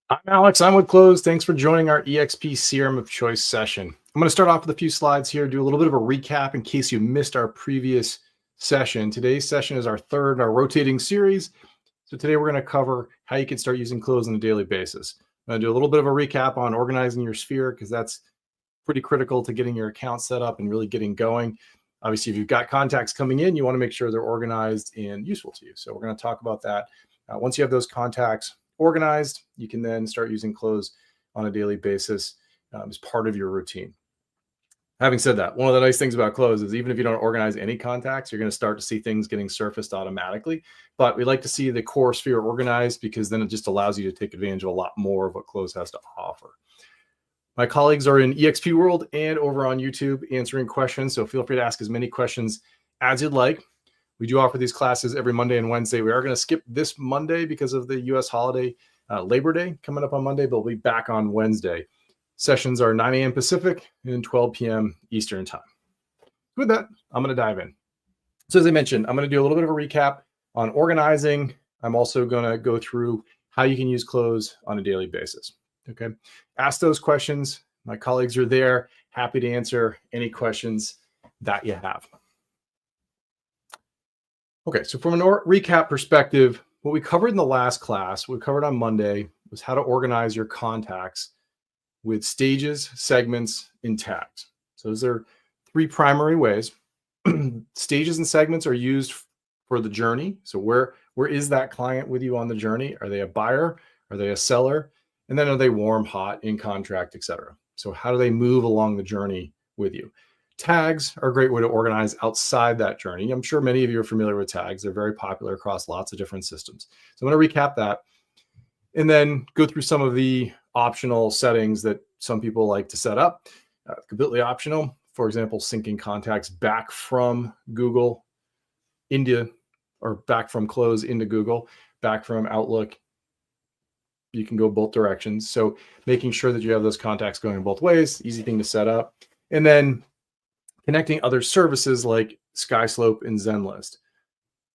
I'm Alex. I'm with Cloze. Thanks for joining our EXP Serum of Choice session. I'm going to start off with a few slides here, do a little bit of a recap in case you missed our previous session. Today's session is our third in our rotating series. So today we're going to cover how you can start using Cloze on a daily basis. I'm going to do a little bit of a recap on organizing your sphere because that's pretty critical to getting your account set up and really getting going. Obviously, if you've got contacts coming in, you want to make sure they're organized and useful to you. So we're going to talk about that. Once you have those contacts organized, you can then start using Cloze on a daily basis as part of your routine. Having said that, one of the nice things about Cloze is even if you don't organize any contacts, you're going to start to see things getting surfaced automatically. But we like to see the core sphere organized because then it just allows you to take advantage of a lot more of what Cloze has to offer. My colleagues are in EXP World and over on YouTube answering questions, so feel free to ask as many questions as you'd like. We do offer these classes every Monday and Wednesday. We are going to skip this Monday because of the U.S. holiday, Labor Day coming up on Monday, but we'll be back on Wednesday. Sessions are 9 a.m. Pacific and 12 p.m. Eastern time. With that, I'm going to dive in. So as I mentioned, I'm going to do a little bit of a recap on organizing. I'm also going to go through how you can use Cloze on a daily basis. Okay, ask those questions. My colleagues are there, happy to answer any questions that you have. Okay, so from a recap perspective, what we covered in the last class, what we covered on Monday, was how to organize your contacts with stages, segments, and tags. So those are three primary ways. Stages and segments are used for the journey. So where is that client with you on the journey? Are they a buyer? Are they a seller? And then are they warm, hot, in contract, etc.? So how do they move along the journey with you? Tags are a great way to organize outside that journey. I'm sure many of you are familiar with tags. They're very popular across lots of different systems. So I'm going to recap that and then go through some of the optional settings that some people like to set up. Completely optional. For example, syncing contacts back from Google into, or back from Cloze into Google, back from Outlook. You can go both directions. So making sure that you have those contacts going both ways, easy thing to set up. And then connecting other services like SkySlope and ZenList.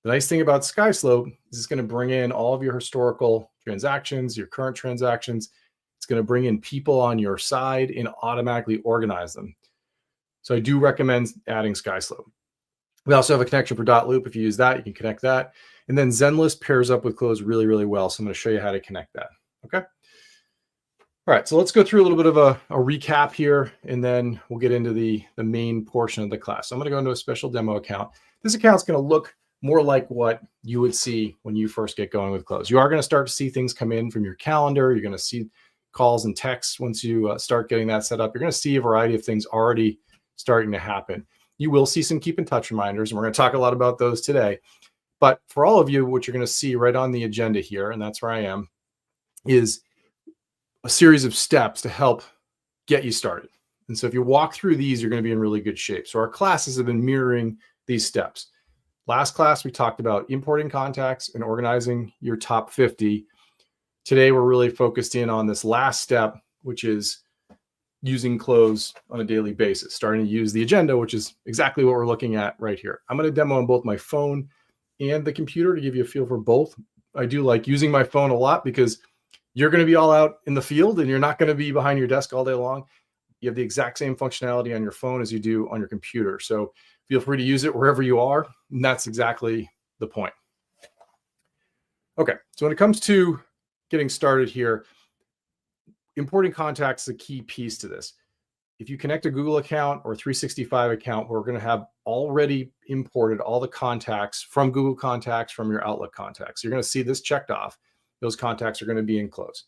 The nice thing about SkySlope is it's going to bring in all of your historical transactions, your current transactions. It's going to bring in people on your side and automatically organize them. So I do recommend adding SkySlope. We also have a connection for .loop. If you use that, you can connect that. And then ZenList pairs up with Cloze really, really well. So I'm going to show you how to connect that. Okay. All right, so let's go through a little bit of a recap here, and then we'll get into the main portion of the class. So I'm going to go into a special demo account. This account's going to look more like what you would see when you first get going with Cloze. You are going to start to see things come in from your calendar. You're going to see calls and texts once you start getting that set up. You're going to see a variety of things already starting to happen. You will see some keep in touch reminders, and we're going to talk a lot about those today. But for all of you, what you're going to see right on the agenda here, and that's where I am, is a series of steps to help get you started. And so if you walk through these, you're going to be in really good shape. So our classes have been mirroring these steps. Last class, we talked about importing contacts and organizing your top 50. Today, we're really focused in on this last step, which is using Cloze on a daily basis, starting to use the agenda, which is exactly what we're looking at right here. I'm going to demo on both my phone and the computer to give you a feel for both. I do like using my phone a lot because you're going to be all out in the field and you're not going to be behind your desk all day long. You have the exact same functionality on your phone as you do on your computer. So feel free to use it wherever you are. And that's exactly the point. Okay, so when it comes to getting started here, importing contacts is a key piece to this. If you connect a Google account or 365 account, we're going to have already imported all the contacts from Google Contacts, from your Outlook contacts. You're going to see this checked off. Those contacts are going to be in Cloze.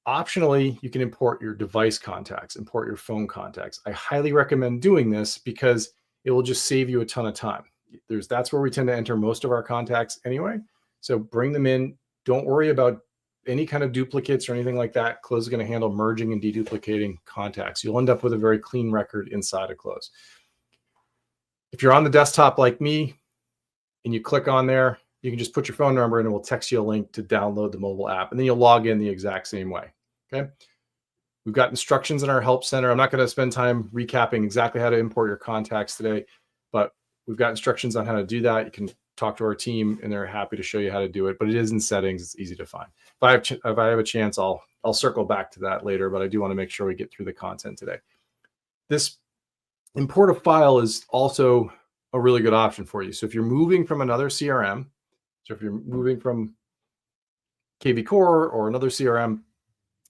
Optionally, you can import your device contacts, import your phone contacts. I highly recommend doing this because it will just save you a ton of time. That's where we tend to enter most of our contacts anyway. So bring them in. Don't worry about any kind of duplicates or anything like that. Cloze is going to handle merging and deduplicating contacts. You'll end up with a very clean record inside of Cloze. If you're on the desktop like me and you click on there, you can just put your phone number in and we'll text you a link to download the mobile app, and then you'll log in the exact same way. Okay. We've got instructions in our help center. I'm not going to spend time recapping exactly how to import your contacts today, but we've got instructions on how to do that. You can talk to our team and they're happy to show you how to do it, but it is in settings. It's easy to find. If if I have a chance, I'll circle back to that later, but I do want to make sure we get through the content today. This import a file is also a really good option for you. So if you're moving from another CRM, so if you're moving from KV Core or another CRM,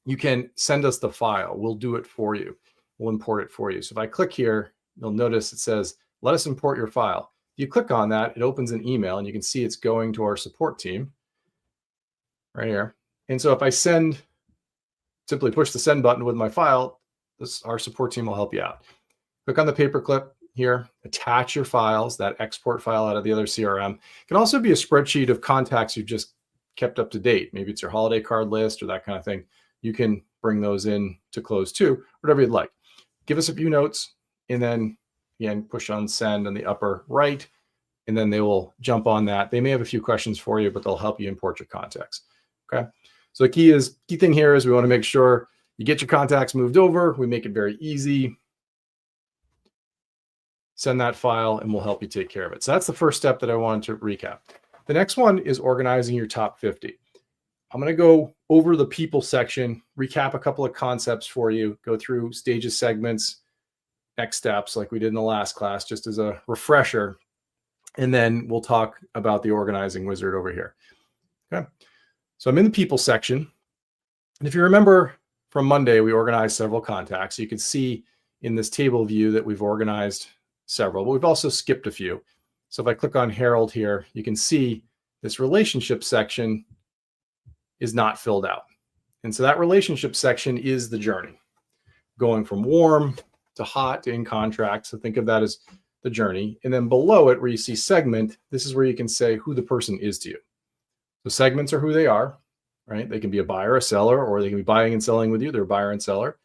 you can send us the file. We'll do it for you. We'll import it for you. So if I click here, you'll notice it says, let us import your file. If you click on that, it opens an email and you can see it's going to our support team right here. And so if I simply push the send button with my file, our support team will help you out. Click on the paperclip here, attach your files, that export file out of the other CRM. It can also be a spreadsheet of contacts you've just kept up to date. Maybe it's your holiday card list or that kind of thing. You can bring those in to Cloze too, whatever you'd like. Give us a few notes and then again, push on send on the upper right, and then they will jump on that. They may have a few questions for you, but they'll help you import your contacts. Okay. So the key thing here is we want to make sure you get your contacts moved over. We make it very easy. Send that file and we'll help you take care of it. So that's the first step that I wanted to recap. The next one is organizing your top 50. I'm going to go over the people section, recap a couple of concepts for you, go through stages, segments, next steps like we did in the last class, just as a refresher. And then we'll talk about the organizing wizard over here. Okay. So I'm in the people section. And if you remember from Monday, we organized several contacts. You can see in this table view that we've organized several, but we've also skipped a few. So if I click on Harold here, you can see this relationship section is not filled out. And so that relationship section is the journey, going from warm to hot to in contract. So think of that as the journey. And then below it, where you see segment, this is where you can say who the person is to you. So segments are who they are, right? They can be a buyer, a seller, or they can be buying and selling with you. They're a buyer and seller.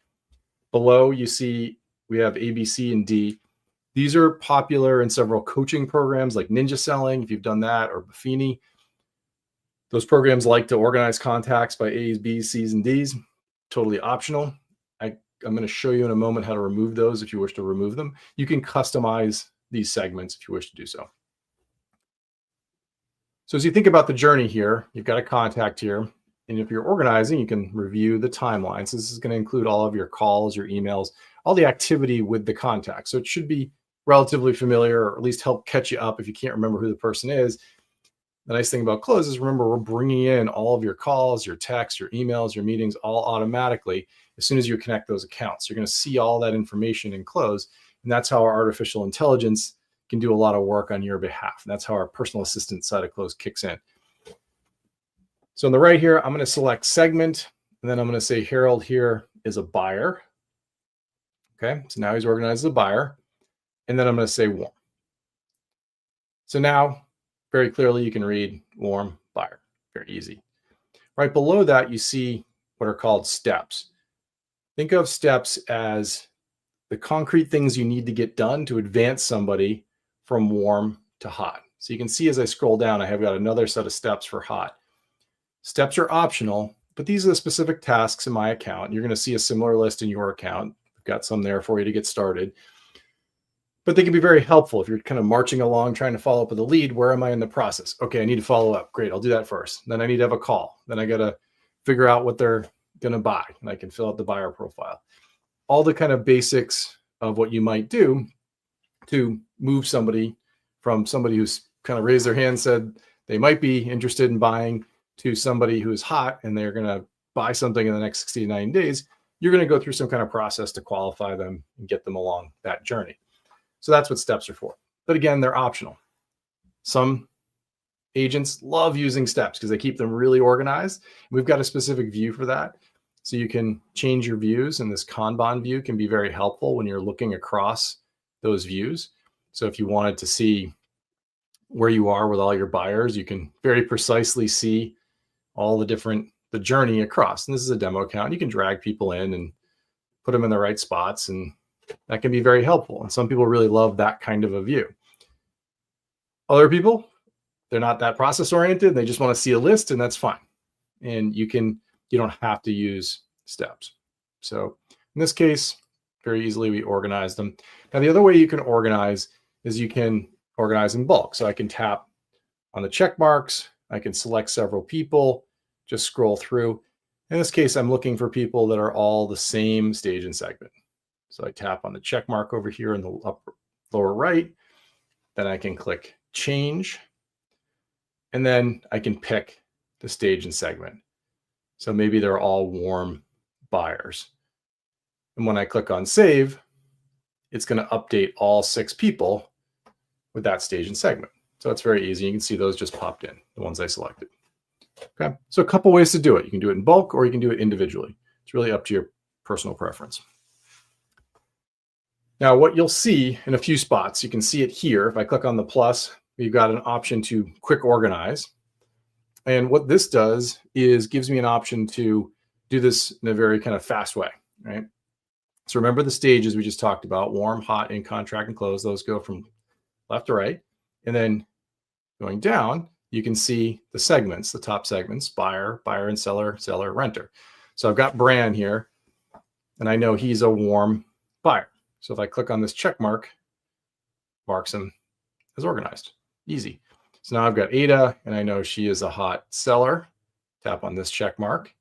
Below, you see we have A, B, C, and D. These are popular in several coaching programs like Ninja Selling, if you've done that, or Buffini. Those programs like to organize contacts by A's, B's, C's, and D's. Totally optional. I'm going to show you in a moment how to remove those if you wish to remove them. You can customize these segments if you wish to do so. So as you think about the journey here, you've got a contact here. And if you're organizing, you can review the timeline. So this is going to include all of your calls, your emails, all the activity with the contact. So it should be relatively familiar, or at least help catch you up if you can't remember who the person is. The nice thing about Cloze is, remember, we're bringing in all of your calls, your texts, your emails, your meetings, all automatically as soon as you connect those accounts. You're going to see all that information in Cloze, and that's how our artificial intelligence can do a lot of work on your behalf. And that's how our personal assistant side of Cloze kicks in. So on the right here, I'm going to select segment, and then I'm going to say Harold here is a buyer. Okay, so now he's organized as a buyer. And then I'm going to say warm. So now, very clearly, you can read warm buyer. Very easy. Right below that, you see what are called steps. Think of steps as the concrete things you need to get done to advance somebody from warm to hot. So you can see as I scroll down, I have got another set of steps for hot. Steps are optional, but these are the specific tasks in my account. You're going to see a similar list in your account. I've got some there for you to get started. But they can be very helpful if you're kind of marching along, trying to follow up with a lead. Where am I in the process? Okay, I need to follow up. Great, I'll do that first. Then I need to have a call. Then I got to figure out what they're going to buy, and I can fill out the buyer profile. All the kind of basics of what you might do to move somebody from somebody who's kind of raised their hand, said they might be interested in buying, to somebody who's hot and they're going to buy something in the next 60 to 90 days. You're going to go through some kind of process to qualify them and get them along that journey. So that's what steps are for. But again, they're optional. Some agents love using steps because they keep them really organized. We've got a specific view for that. So you can change your views, and this Kanban view can be very helpful when you're looking across those views. So if you wanted to see where you are with all your buyers, you can very precisely see all the journey across. And this is a demo account. You can drag people in and put them in the right spots, and that can be very helpful. And some people really love that kind of a view. Other people, they're not that process oriented. They just want to see a list, and that's fine. And you don't have to use steps. So in this case, very easily we organize them. Now, the other way you can organize is you can organize in bulk. So I can tap on the check marks. I can select several people, just scroll through. In this case, I'm looking for people that are all the same stage and segment. So I tap on the check mark over here in the lower right. Then I can click change. And then I can pick the stage and segment. So maybe they're all warm buyers. And when I click on save, it's going to update all 6 people with that stage and segment. So it's very easy. You can see those just popped in, the ones I selected. Okay, so a couple ways to do it. You can do it in bulk or you can do it individually. It's really up to your personal preference. Now, what you'll see in a few spots, you can see it here. If I click on the plus, you've got an option to quick organize. And what this does is gives me an option to do this in a very kind of fast way, right? So remember the stages we just talked about: warm, hot, in contract, and close. Those go from left to right. And then going down, you can see the segments, the top segments: buyer, buyer and seller, seller, renter. So I've got Bran here, and I know he's a warm buyer. So if I click on this check mark, marks him as organized. Easy. So now I've got Ada, and I know she is a hot seller. Tap on this check mark.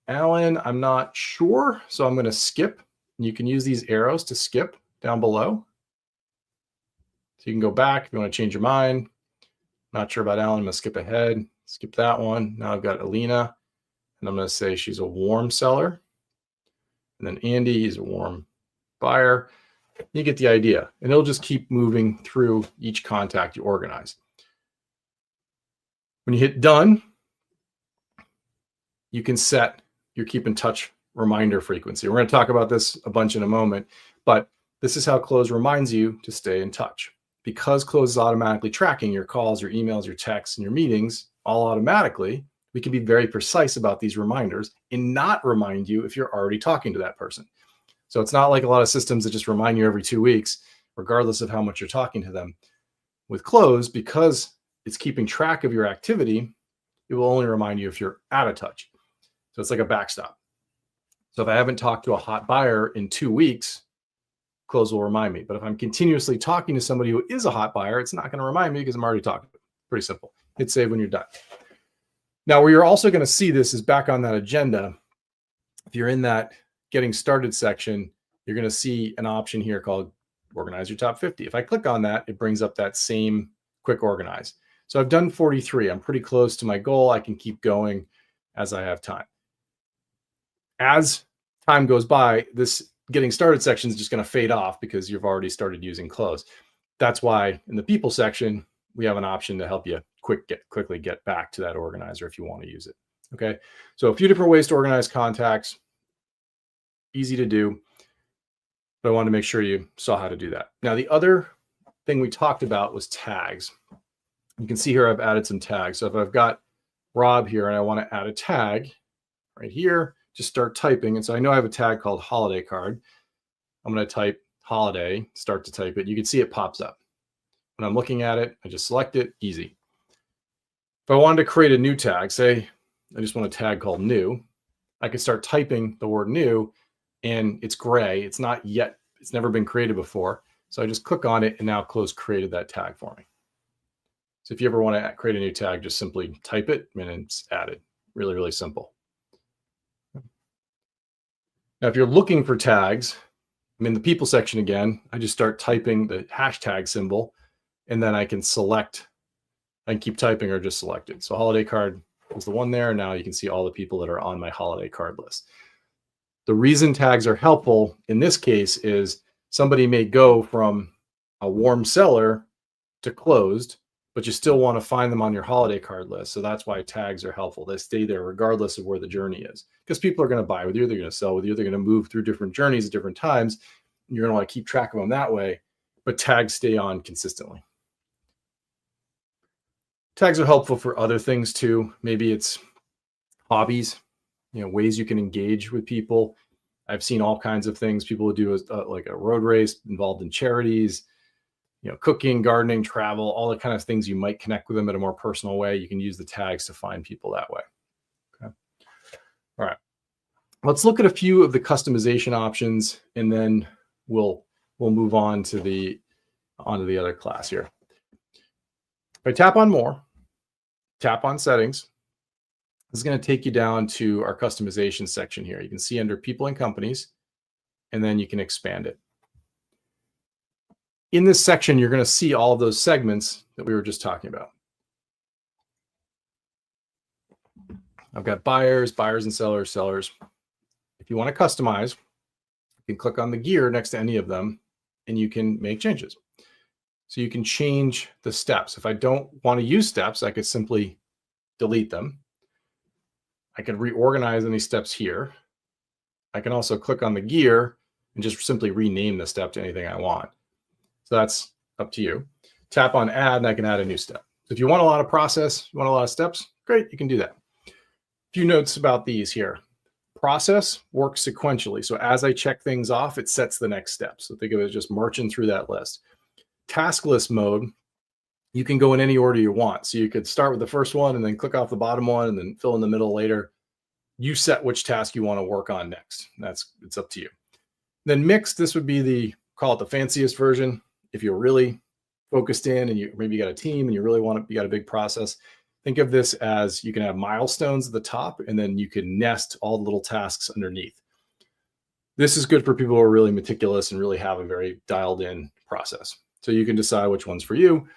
Alan, I'm not sure, so I'm going to skip. You can use these arrows to skip down below. So you can go back if you want to change your mind. Not sure about Alan. I'm going to skip ahead. Skip that one. Now I've got Alina, and I'm going to say she's a warm seller. And then Andy, he's a warm buyer. You get the idea. And it'll just keep moving through each contact you organize. When you hit done, you can set your keep in touch reminder frequency. We're going to talk about this a bunch in a moment, but this is how Cloze reminds you to stay in touch. Because Cloze is automatically tracking your calls, your emails, your texts, and your meetings all automatically, we can be very precise about these reminders and not remind you if you're already talking to that person. So it's not like a lot of systems that just remind you every 2 weeks, regardless of how much you're talking to them. With Cloze, because it's keeping track of your activity, it will only remind you if you're out of touch. So it's like a backstop. So if I haven't talked to a hot buyer in 2 weeks, Cloze will remind me. But if I'm continuously talking to somebody who is a hot buyer, it's not going to remind me because I'm already talking to them. Pretty simple. Hit save when you're done. Now, where you're also going to see this is back on that agenda. If you're in that getting started section, you're going to see an option here called organize your top 50. If I click on that, it brings up that same quick organize. So I've done 43. I'm pretty close to my goal. I can keep going as I have time. As time goes by, this getting started section is just going to fade off because you've already started using Cloze. That's why in the people section, we have an option to help you quickly get back to that organizer if you want to use it. Okay. So a few different ways to organize contacts. Easy to do, but I wanted to make sure you saw how to do that. Now, the other thing we talked about was tags. You can see here I've added some tags. So if I've got Rob here and I want to add a tag right here, just start typing. And so I know I have a tag called holiday card. I'm going to type holiday, start to type it. You can see it pops up. When I'm looking at it, I just select it, easy. If I wanted to create a new tag, say I just want a tag called new, I could start typing the word new and it's gray. It's not yet, it's never been created before. So I just click on it and now Cloze created that tag for me. So if you ever want to create a new tag, just simply type it and it's added. Really, really simple. Now, if you're looking for tags, I'm in the people section again. I just start typing the hashtag symbol and then I can select, I can keep typing or just select it. So holiday card was the one there. Now you can see all the people that are on my holiday card list. The reason tags are helpful in this case is somebody may go from a warm seller to closed, but you still want to find them on your holiday card list. So that's why tags are helpful. They stay there regardless of where the journey is, because people are going to buy with you, they're going to sell with you, they're going to move through different journeys at different times. You're going to want to keep track of them that way, but tags stay on consistently. Tags are helpful for other things too. Maybe it's hobbies, ways you can engage with people. I've seen all kinds of things people would do, like a road race, involved in charities, cooking, gardening, travel, all the kind of things you might connect with them in a more personal way. You can use the tags to find people that way. Okay. All right. Let's look at a few of the customization options, and then we'll move on to onto the other class here. If I tap on more, tap on settings, This is going to take you down to our customization section here. You can see under people and companies, and then you can expand it. In this section, you're going to see all of those segments that we were just talking about. I've got buyers and sellers. If you want to customize, you can click on the gear next to any of them and you can make changes. So you can change the steps. If I don't want to use steps, I could simply delete them. I can reorganize any steps here. I can also click on the gear and just simply rename the step to anything I want. So that's up to you. Tap on add and I can add a new step. So if you want a lot of process, you want a lot of steps, great, you can do that. A few notes about these here. Process works sequentially. So as I check things off, it sets the next step. So think of it as just marching through that list. Task list mode, you can go in any order you want. So you could start with the first one and then click off the bottom one and then fill in the middle later. You set which task you want to work on next. It's up to you. Then mixed, this would be call it the fanciest version. If you're really focused in and maybe you got a team and you really you got a big process, think of this as you can have milestones at the top and then you can nest all the little tasks underneath. This is good for people who are really meticulous and really have a very dialed in process. So you can decide which one's for you.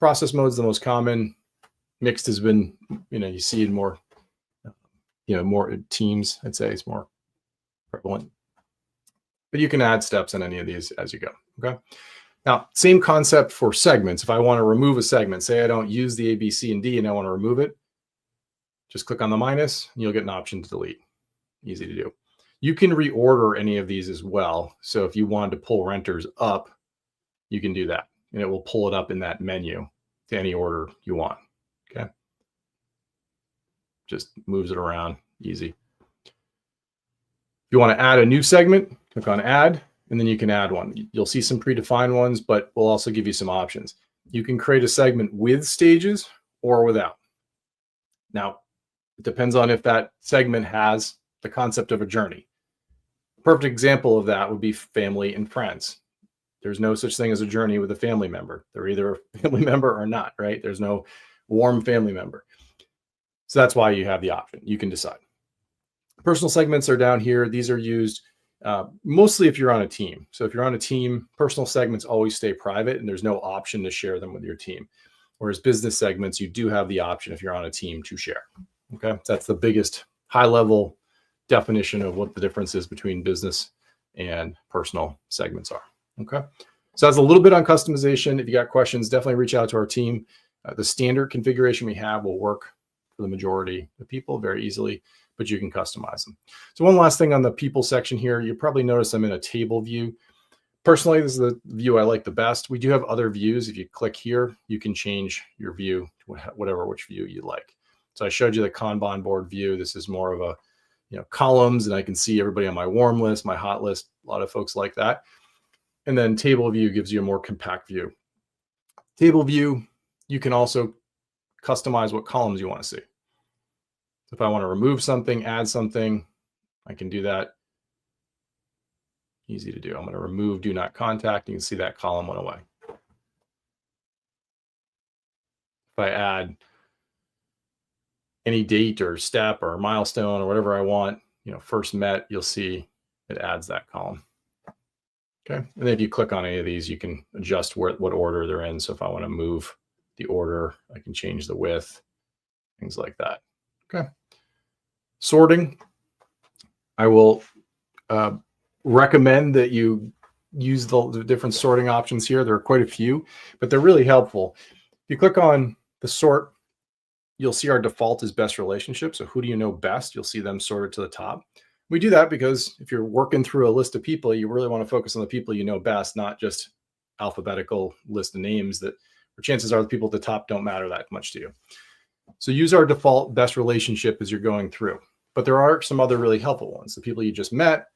Process mode is the most common. Mixed has been, you see in more, more teams, I'd say it's more prevalent. But you can add steps in any of these as you go, okay? Now, same concept for segments. If I want to remove a segment, say I don't use the A, B, C, and D and I want to remove it, just click on the minus and you'll get an option to delete. Easy to do. You can reorder any of these as well. So if you wanted to pull renters up, you can do that. And it will pull it up in that menu to any order you want, okay? Just moves it around, easy. If you want to add a new segment, click on add. And then you can add one. You'll see some predefined ones, but we'll also give you some options. You can create a segment with stages or without. Now, it depends on if that segment has the concept of a journey. A perfect example of that would be family and friends. There's no such thing as a journey with a family member. They're either a family member or not, right? There's no warm family member. So that's why you have the option. You can decide. Personal segments are down here. These are used mostly if you're on a team. So if you're on a team, personal segments always stay private and there's no option to share them with your team. Whereas business segments, you do have the option if you're on a team to share. Okay, so that's the biggest high level definition of what the difference is between business and personal segments are. Okay, so that's a little bit on customization. If you got questions, definitely reach out to our team. The standard configuration we have will work for the majority of people very easily, but you can customize them. So one last thing on the people section here, you probably notice I'm in a table view. Personally, this is the view I like the best. We do have other views. If you click here, you can change your view to which view you like. So I showed you the Kanban board view. This is more of a, columns, and I can see everybody on my warm list, my hot list. A lot of folks like that. And then table view gives you a more compact view. Table view, you can also customize what columns you want to see. If I want to remove something, add something, I can do that. Easy to do. I'm going to remove do not contact. You can see that column went away. If I add any date or step or milestone or whatever I want, first met, you'll see it adds that column. Okay. And then if you click on any of these, you can adjust what order they're in. So if I want to move the order, I can change the width, things like that. Okay. Sorting, I will recommend that you use the different sorting options here. There are quite a few, but they're really helpful. If you click on the sort, you'll see our default is best relationship. So who do you know best? You'll see them sorted to the top. We do that because if you're working through a list of people, you really want to focus on the people you know best, not just alphabetical list of names that, or chances are the people at the top don't matter that much to you. So use our default best relationship as you're going through. But there are some other really helpful ones. The people you just met,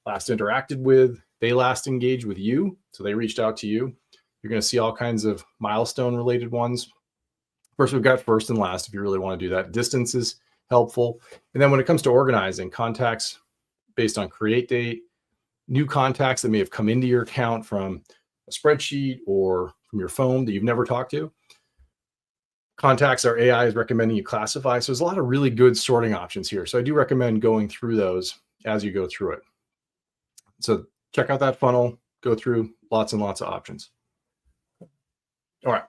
last interacted with, they last engaged with you, so they reached out to you. You're going to see all kinds of milestone related ones. First, we've got first and last if you really want to do that. Distance is helpful. And then when it comes to organizing, contacts based on create date, new contacts that may have come into your account from a spreadsheet or from your phone that you've never talked to. contacts our AI is recommending you classify. So there's a lot of really good sorting options here. So I do recommend going through those as you go through it. So check out that funnel, go through lots and lots of options. All right.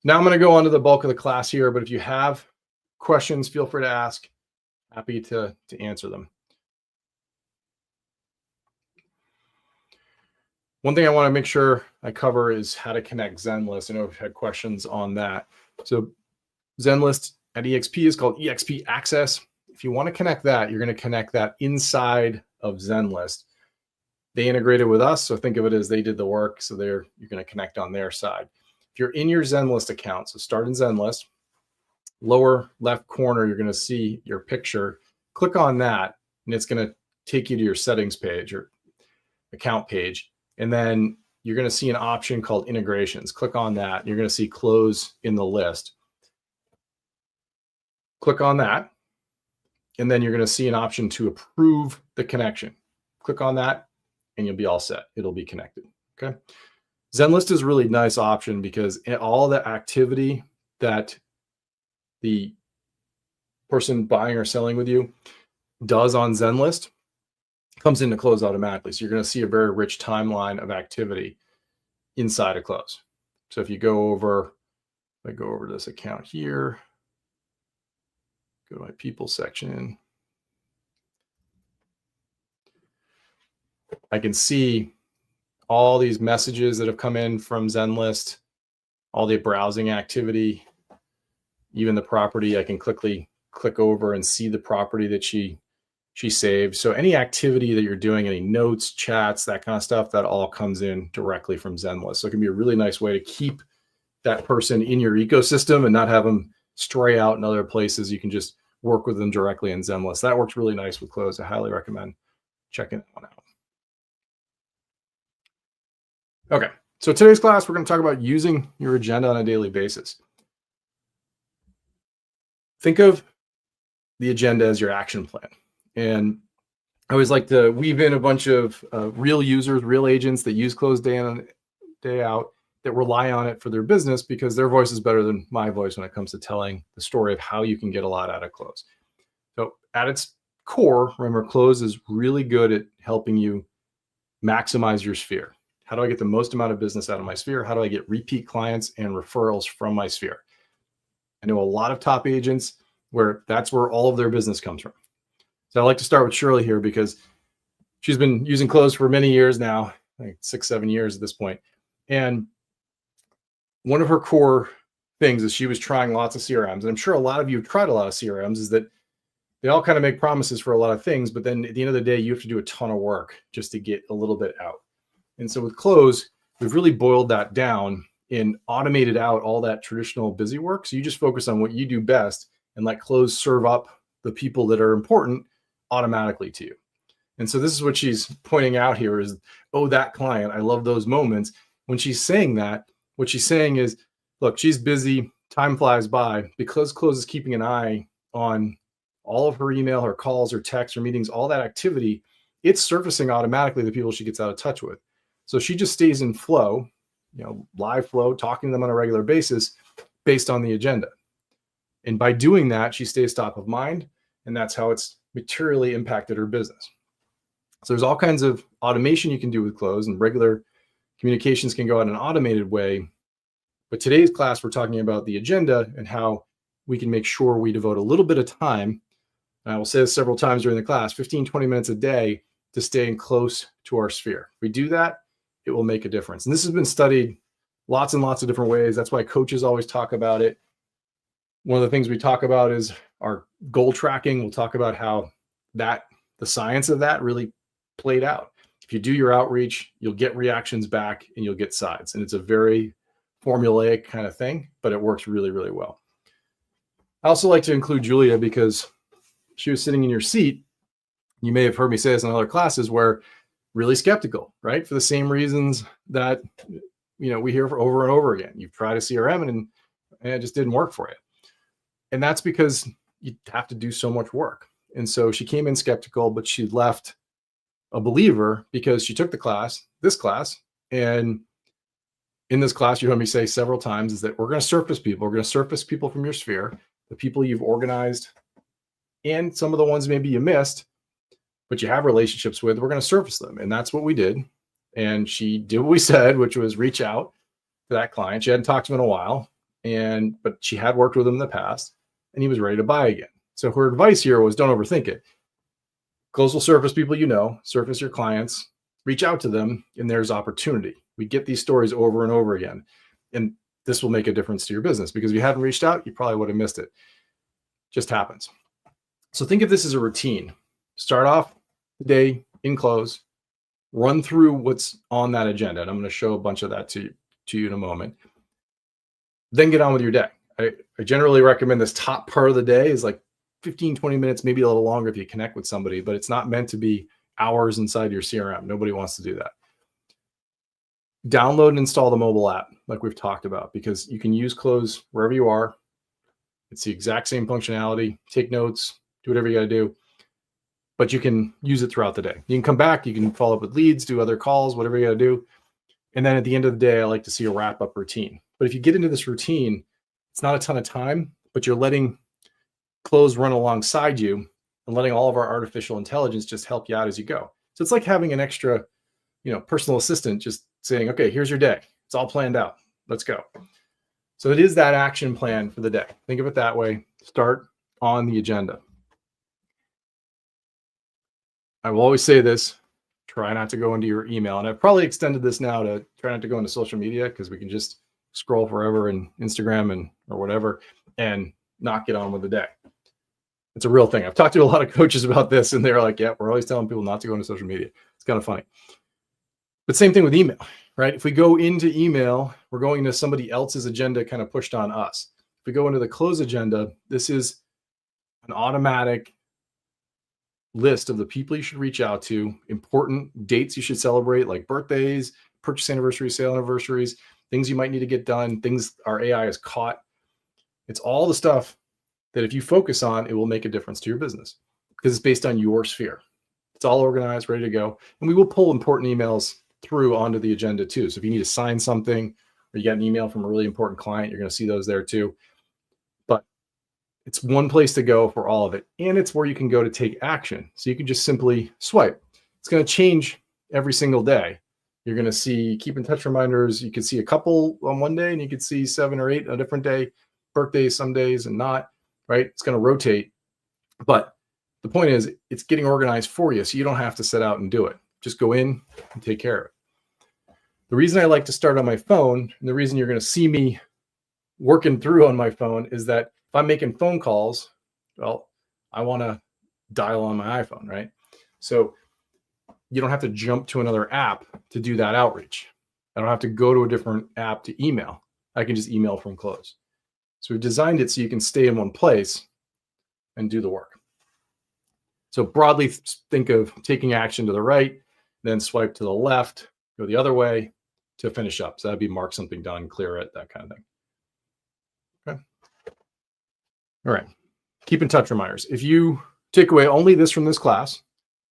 Now I'm going to go on to the bulk of the class here, but if you have questions, feel free to ask. Happy to answer them. One thing I want to make sure I cover is how to connect Zenlist. I know we've had questions on that. So Zenlist at EXP is called EXP Access. If you want to connect that, you're going to connect that inside of Zenlist. They integrated with us, so think of it as they did the work. So you're going to connect on their side. If you're in your Zenlist account, so start in Zenlist, lower left corner, you're going to see your picture. Click on that, and it's going to take you to your settings page or account page. And then you're going to see an option called integrations. Click on that. And you're going to see close in the list. Click on that. And then you're going to see an option to approve the connection. Click on that and you'll be all set. It'll be connected. Okay. Zenlist is a really nice option because all the activity that the person buying or selling with you does on Zenlist comes into Cloze automatically. So you're going to see a very rich timeline of activity inside of Cloze. So if you go over, I go over to this account here, go to my people section, I can see all these messages that have come in from Zenlist, all the browsing activity, even the property. I can click over and see the property that she saved. So any activity that you're doing, any notes, chats, that kind of stuff, that all comes in directly from Zenlist. So it can be a really nice way to keep that person in your ecosystem and not have them stray out in other places. You can just work with them directly in Zenlist. That works really nice with Cloze. I highly recommend checking that one out. Okay, so today's class, we're going to talk about using your agenda on a daily basis. Think of the agenda as your action plan. And I always like to weave in a bunch of real users, real agents that use Cloze day in and day out, that rely on it for their business because their voice is better than my voice when it comes to telling the story of how you can get a lot out of Cloze. So at its core, remember, Cloze is really good at helping you maximize your sphere. How do I get the most amount of business out of my sphere? How do I get repeat clients and referrals from my sphere? I know a lot of top agents where that's where all of their business comes from. So I like to start with Shirley here because she's been using Cloze for many years now, like 6-7 years at this point. And one of her core things is she was trying lots of CRMs. And I'm sure a lot of you have tried a lot of CRMs, is that they all kind of make promises for a lot of things, but then at the end of the day, you have to do a ton of work just to get a little bit out. And so with Cloze, we've really boiled that down and automated out all that traditional busy work. So you just focus on what you do best and let Cloze serve up the people that are important automatically to you. And so this is what she's pointing out here is, oh, that client, I love those moments. When she's saying that, what she's saying is, look, she's busy, time flies by. Because Cloze is keeping an eye on all of her email, her calls, her texts, her meetings, all that activity, it's surfacing automatically the people she gets out of touch with. So she just stays in flow, live flow, talking to them on a regular basis based on the agenda. And by doing that, she stays top of mind, and that's how it's materially impacted her business. So there's all kinds of automation you can do with Cloze, and regular communications can go out in an automated way. But today's class, we're talking about the agenda and how we can make sure we devote a little bit of time. And I will say this several times during the class, 15, 20 minutes a day to staying close to our sphere. If we do that, it will make a difference. And this has been studied lots and lots of different ways. That's why coaches always talk about it. One of the things we talk about is our goal tracking. We'll talk about how the science of that really played out. If you do your outreach, you'll get reactions back and you'll get sides. And it's a very formulaic kind of thing, but it works really, really well. I also like to include Julia because she was sitting in your seat. You may have heard me say this in other classes where really skeptical, right? For the same reasons that, we hear for over and over again. You've tried a CRM and it just didn't work for you. And that's because you have to do so much work. And so she came in skeptical, but she left a believer because she took this class, and in this class, you heard me say several times, is that we're going to surface people. We're going to surface people from your sphere, the people you've organized, and some of the ones maybe you missed, but you have relationships with. We're going to surface them. And that's what we did. And she did what we said, which was reach out to that client. She hadn't talked to him in a while, but she had worked with him in the past, and he was ready to buy again. So her advice here was don't overthink it. Cloze will surface people you know, surface your clients, reach out to them, and there's opportunity. We get these stories over and over again. And this will make a difference to your business, because if you hadn't reached out, you probably would have missed it. Just happens. So think of this as a routine. Start off the day in Cloze, run through what's on that agenda. And I'm going to show a bunch of that to you in a moment. Then get on with your day. I generally recommend this top part of the day is like 15, 20 minutes, maybe a little longer if you connect with somebody, but it's not meant to be hours inside your CRM. Nobody wants to do that. Download and install the mobile app like we've talked about, because you can use Cloze wherever you are. It's the exact same functionality. Take notes, do whatever you got to do, but you can use it throughout the day. You can come back, you can follow up with leads, do other calls, whatever you got to do. And then at the end of the day, I like to see a wrap up routine. But if you get into this routine, it's not a ton of time, but you're letting Cloze run alongside you and letting all of our artificial intelligence just help you out as you go. So it's like having an extra, personal assistant just saying, okay, here's your day. It's all planned out. Let's go. So it is that action plan for the day. Think of it that way. Start on the agenda. I will always say this, try not to go into your email. And I've probably extended this now to try not to go into social media, because we can just scroll forever and Instagram or whatever and not get on with the day. It's a real thing. I've talked to a lot of coaches about this, and they're like, yeah, we're always telling people not to go into social media. It's kind of funny. But same thing with email, right? If we go into email, we're going to somebody else's agenda kind of pushed on us. If we go into the Cloze agenda, this is an automatic list of the people you should reach out to, important dates you should celebrate, like birthdays, purchase anniversaries, sale anniversaries, things you might need to get done, things our AI has caught. It's all the stuff that if you focus on, it will make a difference to your business, because it's based on your sphere. It's all organized, ready to go. And we will pull important emails through onto the agenda too. So if you need to sign something, or you got an email from a really important client, you're going to see those there too. But it's one place to go for all of it. And it's where you can go to take action. So you can just simply swipe. It's going to change every single day. You're going to see keep in touch reminders. You can see a couple on one day, and you can see 7 or 8 on a different day, birthdays some days and not, right? It's going to rotate. But the point is, it's getting organized for you, so you don't have to set out and do it. Just go in and take care of it. The reason I like to start on my phone, and the reason you're going to see me working through on my phone, is that if I'm making phone calls, well, I want to dial on my iPhone, right? So you don't have to jump to another app to do that outreach. I don't have to go to a different app to email. I can just email from Cloze. So we've designed it so you can stay in one place and do the work. So broadly, think of taking action to the right, then swipe to the left, go the other way to finish up. So that'd be mark something done, clear it, that kind of thing. Okay. All right. Keep in touch reminders. If you take away only this from this class,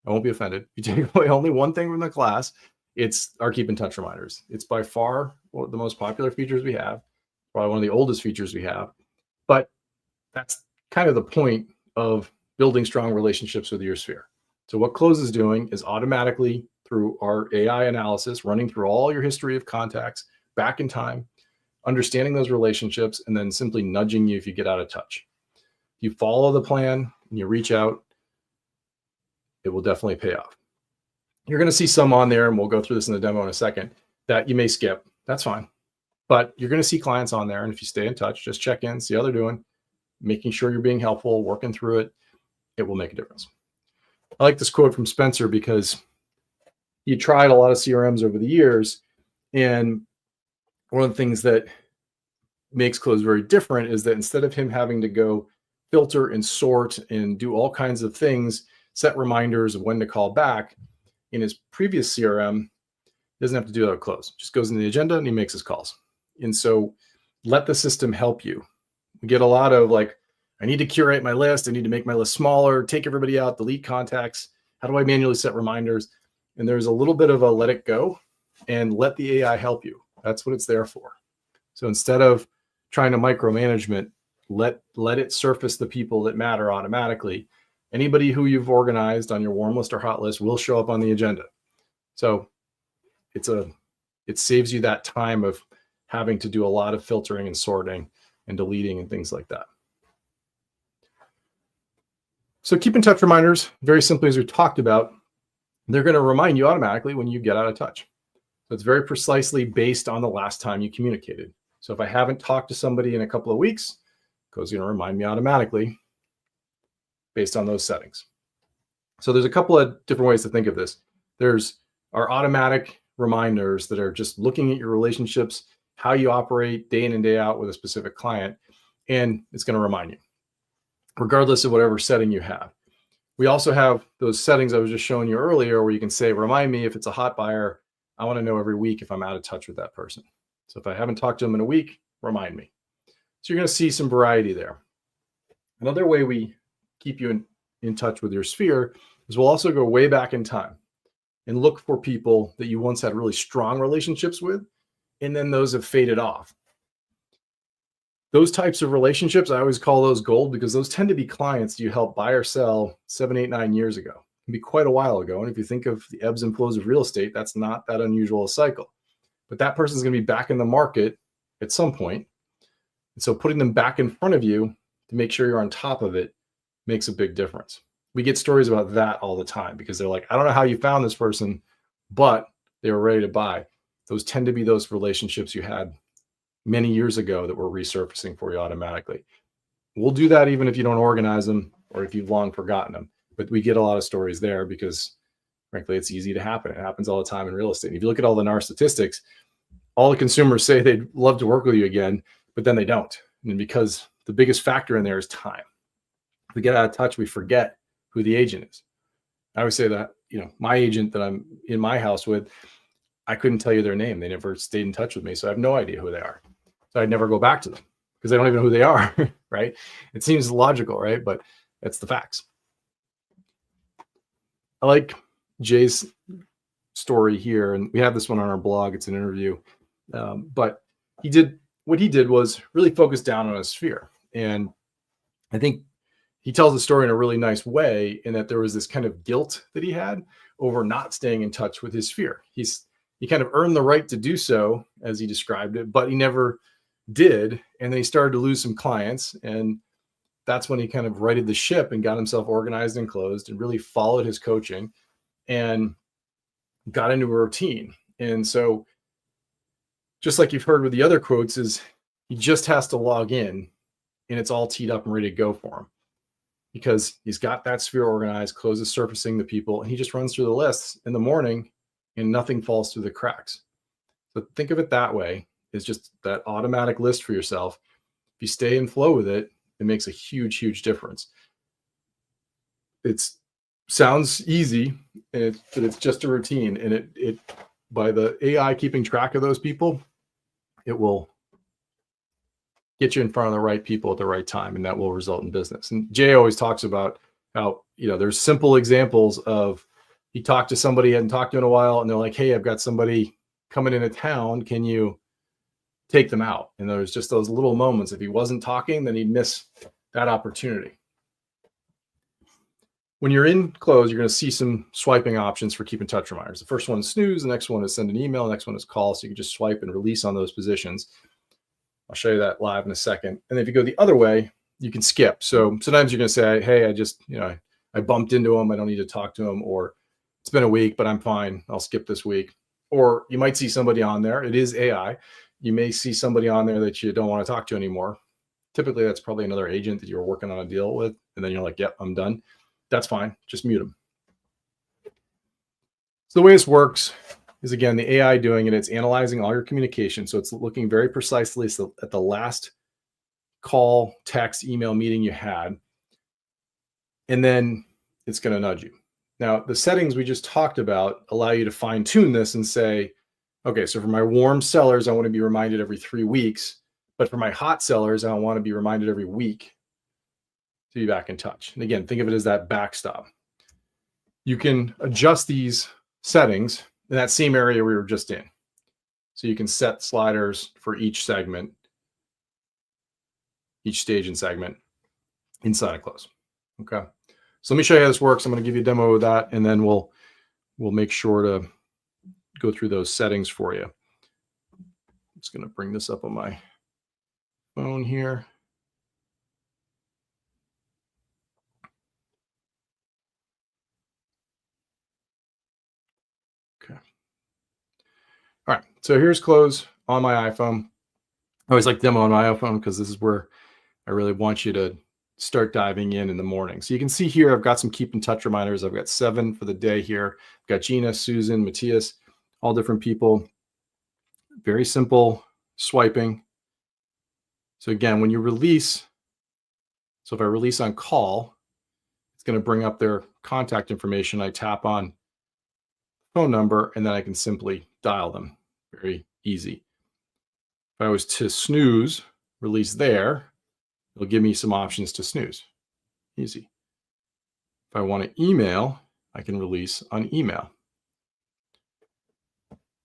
I won't be offended. If you take away only one thing from the class, it's our keep in touch reminders. It's by far one of the most popular features we have, probably one of the oldest features we have. But that's kind of the point of building strong relationships with your sphere. So what Cloze is doing is automatically, through our AI analysis, running through all your history of contacts back in time, understanding those relationships, and then simply nudging you if you get out of touch. If you follow the plan and you reach out, it will definitely pay off. You're going to see some on there, and we'll go through this in the demo in a second, that you may skip. That's fine. But you're going to see clients on there. And if you stay in touch, just check in, see how they're doing, making sure you're being helpful, working through it, it will make a difference. I like this quote from Spencer because he tried a lot of CRMs over the years. And one of the things that makes Cloze very different is that instead of him having to go filter and sort and do all kinds of things, set reminders of when to call back, in his previous CRM, he doesn't have to do that with Cloze. Just goes in the agenda and he makes his calls. And so let the system help you. We get a lot of like, I need to curate my list. I need to make my list smaller, take everybody out, delete contacts. How do I manually set reminders? And there's a little bit of a let it go and let the AI help you. That's what it's there for. So instead of trying to micromanagement, let it surface the people that matter automatically. Anybody who you've organized on your warm list or hot list will show up on the agenda. So it saves you that time of having to do a lot of filtering and sorting and deleting and things like that. So keep in touch reminders, very simply, as we talked about, they're going to remind you automatically when you get out of touch. So it's very precisely based on the last time you communicated. So if I haven't talked to somebody in a couple of weeks, Cloze is going to remind me automatically based on those settings. So there's a couple of different ways to think of this. There's our automatic reminders that are just looking at your relationships, how you operate day in and day out with a specific client, and it's going to remind you, regardless of whatever setting you have. We also have those settings I was just showing you earlier where you can say, remind me if it's a hot buyer. I want to know every week if I'm out of touch with that person. So if I haven't talked to them in a week, remind me. So you're going to see some variety there. Another way we keep you in touch with your sphere is we'll also go way back in time and look for people that you once had really strong relationships with, and then those have faded off. Those types of relationships, I always call those gold, because those tend to be clients you helped buy or sell 7, 8, 9 years ago. It can be quite a while ago. And if you think of the ebbs and flows of real estate, that's not that unusual a cycle. But that person's going to be back in the market at some point. And so putting them back in front of you to make sure you're on top of it makes a big difference. We get stories about that all the time because they're like, I don't know how you found this person, but they were ready to buy. Those tend to be those relationships you had many years ago that were resurfacing for you automatically. We'll do that even if you don't organize them or if you've long forgotten them. But we get a lot of stories there because, frankly, it's easy to happen. It happens all the time in real estate. And if you look at all the NAR statistics, all the consumers say they'd love to work with you again, but then they don't. And because the biggest factor in there is time. If we get out of touch, we forget who the agent is. I always say that, my agent that I'm in my house with, I couldn't tell you their name. They never stayed in touch with me. So I have no idea who they are. So I'd never go back to them because I don't even know who they are, right? It seems logical, right? But that's the facts. I like Jay's story here, and we have this one on our blog. It's an interview. But what he did was really focus down on a sphere. And I think he tells the story in a really nice way in that there was this kind of guilt that he had over not staying in touch with his sphere. He kind of earned the right to do so, as he described it, but he never did. And then he started to lose some clients. And that's when he kind of righted the ship and got himself organized and closed and really followed his coaching and got into a routine. And so just like you've heard with the other quotes is he just has to log in and it's all teed up and ready to go for him because he's got that sphere organized, Cloze is surfacing the people, and he just runs through the lists in the morning and nothing falls through the cracks. So think of it that way. It's just that automatic list for yourself. If you stay in flow with it, it makes a huge, huge difference. It sounds easy, but it's just a routine. And it by the AI keeping track of those people, it will get you in front of the right people at the right time, and that will result in business. And Jay always talks about how, there's simple examples of he talked to somebody he hadn't talked to in a while, and they're like, hey, I've got somebody coming into town. Can you take them out? And there's just those little moments. If he wasn't talking, then he'd miss that opportunity. When you're in Cloze, you're going to see some swiping options for keep in touch reminders. The first one is snooze. The next one is send an email. The next one is call. So you can just swipe and release on those positions. I'll show you that live in a second. And then if you go the other way, you can skip. So sometimes you're going to say, hey, I just, I bumped into him. I don't need to talk to him. Or it's been a week, but I'm fine. I'll skip this week. Or you might see somebody on there. It is AI. You may see somebody on there that you don't want to talk to anymore. Typically, that's probably another agent that you're working on a deal with. And then you're like, yep, I'm done. That's fine. Just mute them. So the way this works is, again, the AI doing it. It's analyzing all your communication. So it's looking very precisely at the last call, text, email, meeting you had. And then it's going to nudge you. Now, the settings we just talked about allow you to fine tune this and say, okay, so for my warm sellers, I want to be reminded every 3 weeks. But for my hot sellers, I want to be reminded every week to be back in touch. And again, think of it as that backstop. You can adjust these settings in that same area we were just in. So you can set sliders for each segment, each stage and segment inside of Cloze. Okay. So let me show you how this works. I'm going to give you a demo of that, and then we'll make sure to go through those settings for you. I'm just going to bring this up on my phone here. Okay. All right. So here's Cloze on my iPhone. I always like demo on my iPhone because this is where I really want you to start diving in the morning. So you can see here, I've got some keep in touch reminders. I've got 7 for the day here. I've got Gina, Susan, Matthias, all different people. Very simple swiping. So again, when you release, so if I release on call, it's going to bring up their contact information. I tap on phone number, and then I can simply dial them. Very easy. If I was to snooze, release there, it'll give me some options to snooze. Easy. If I want to email, I can release on email.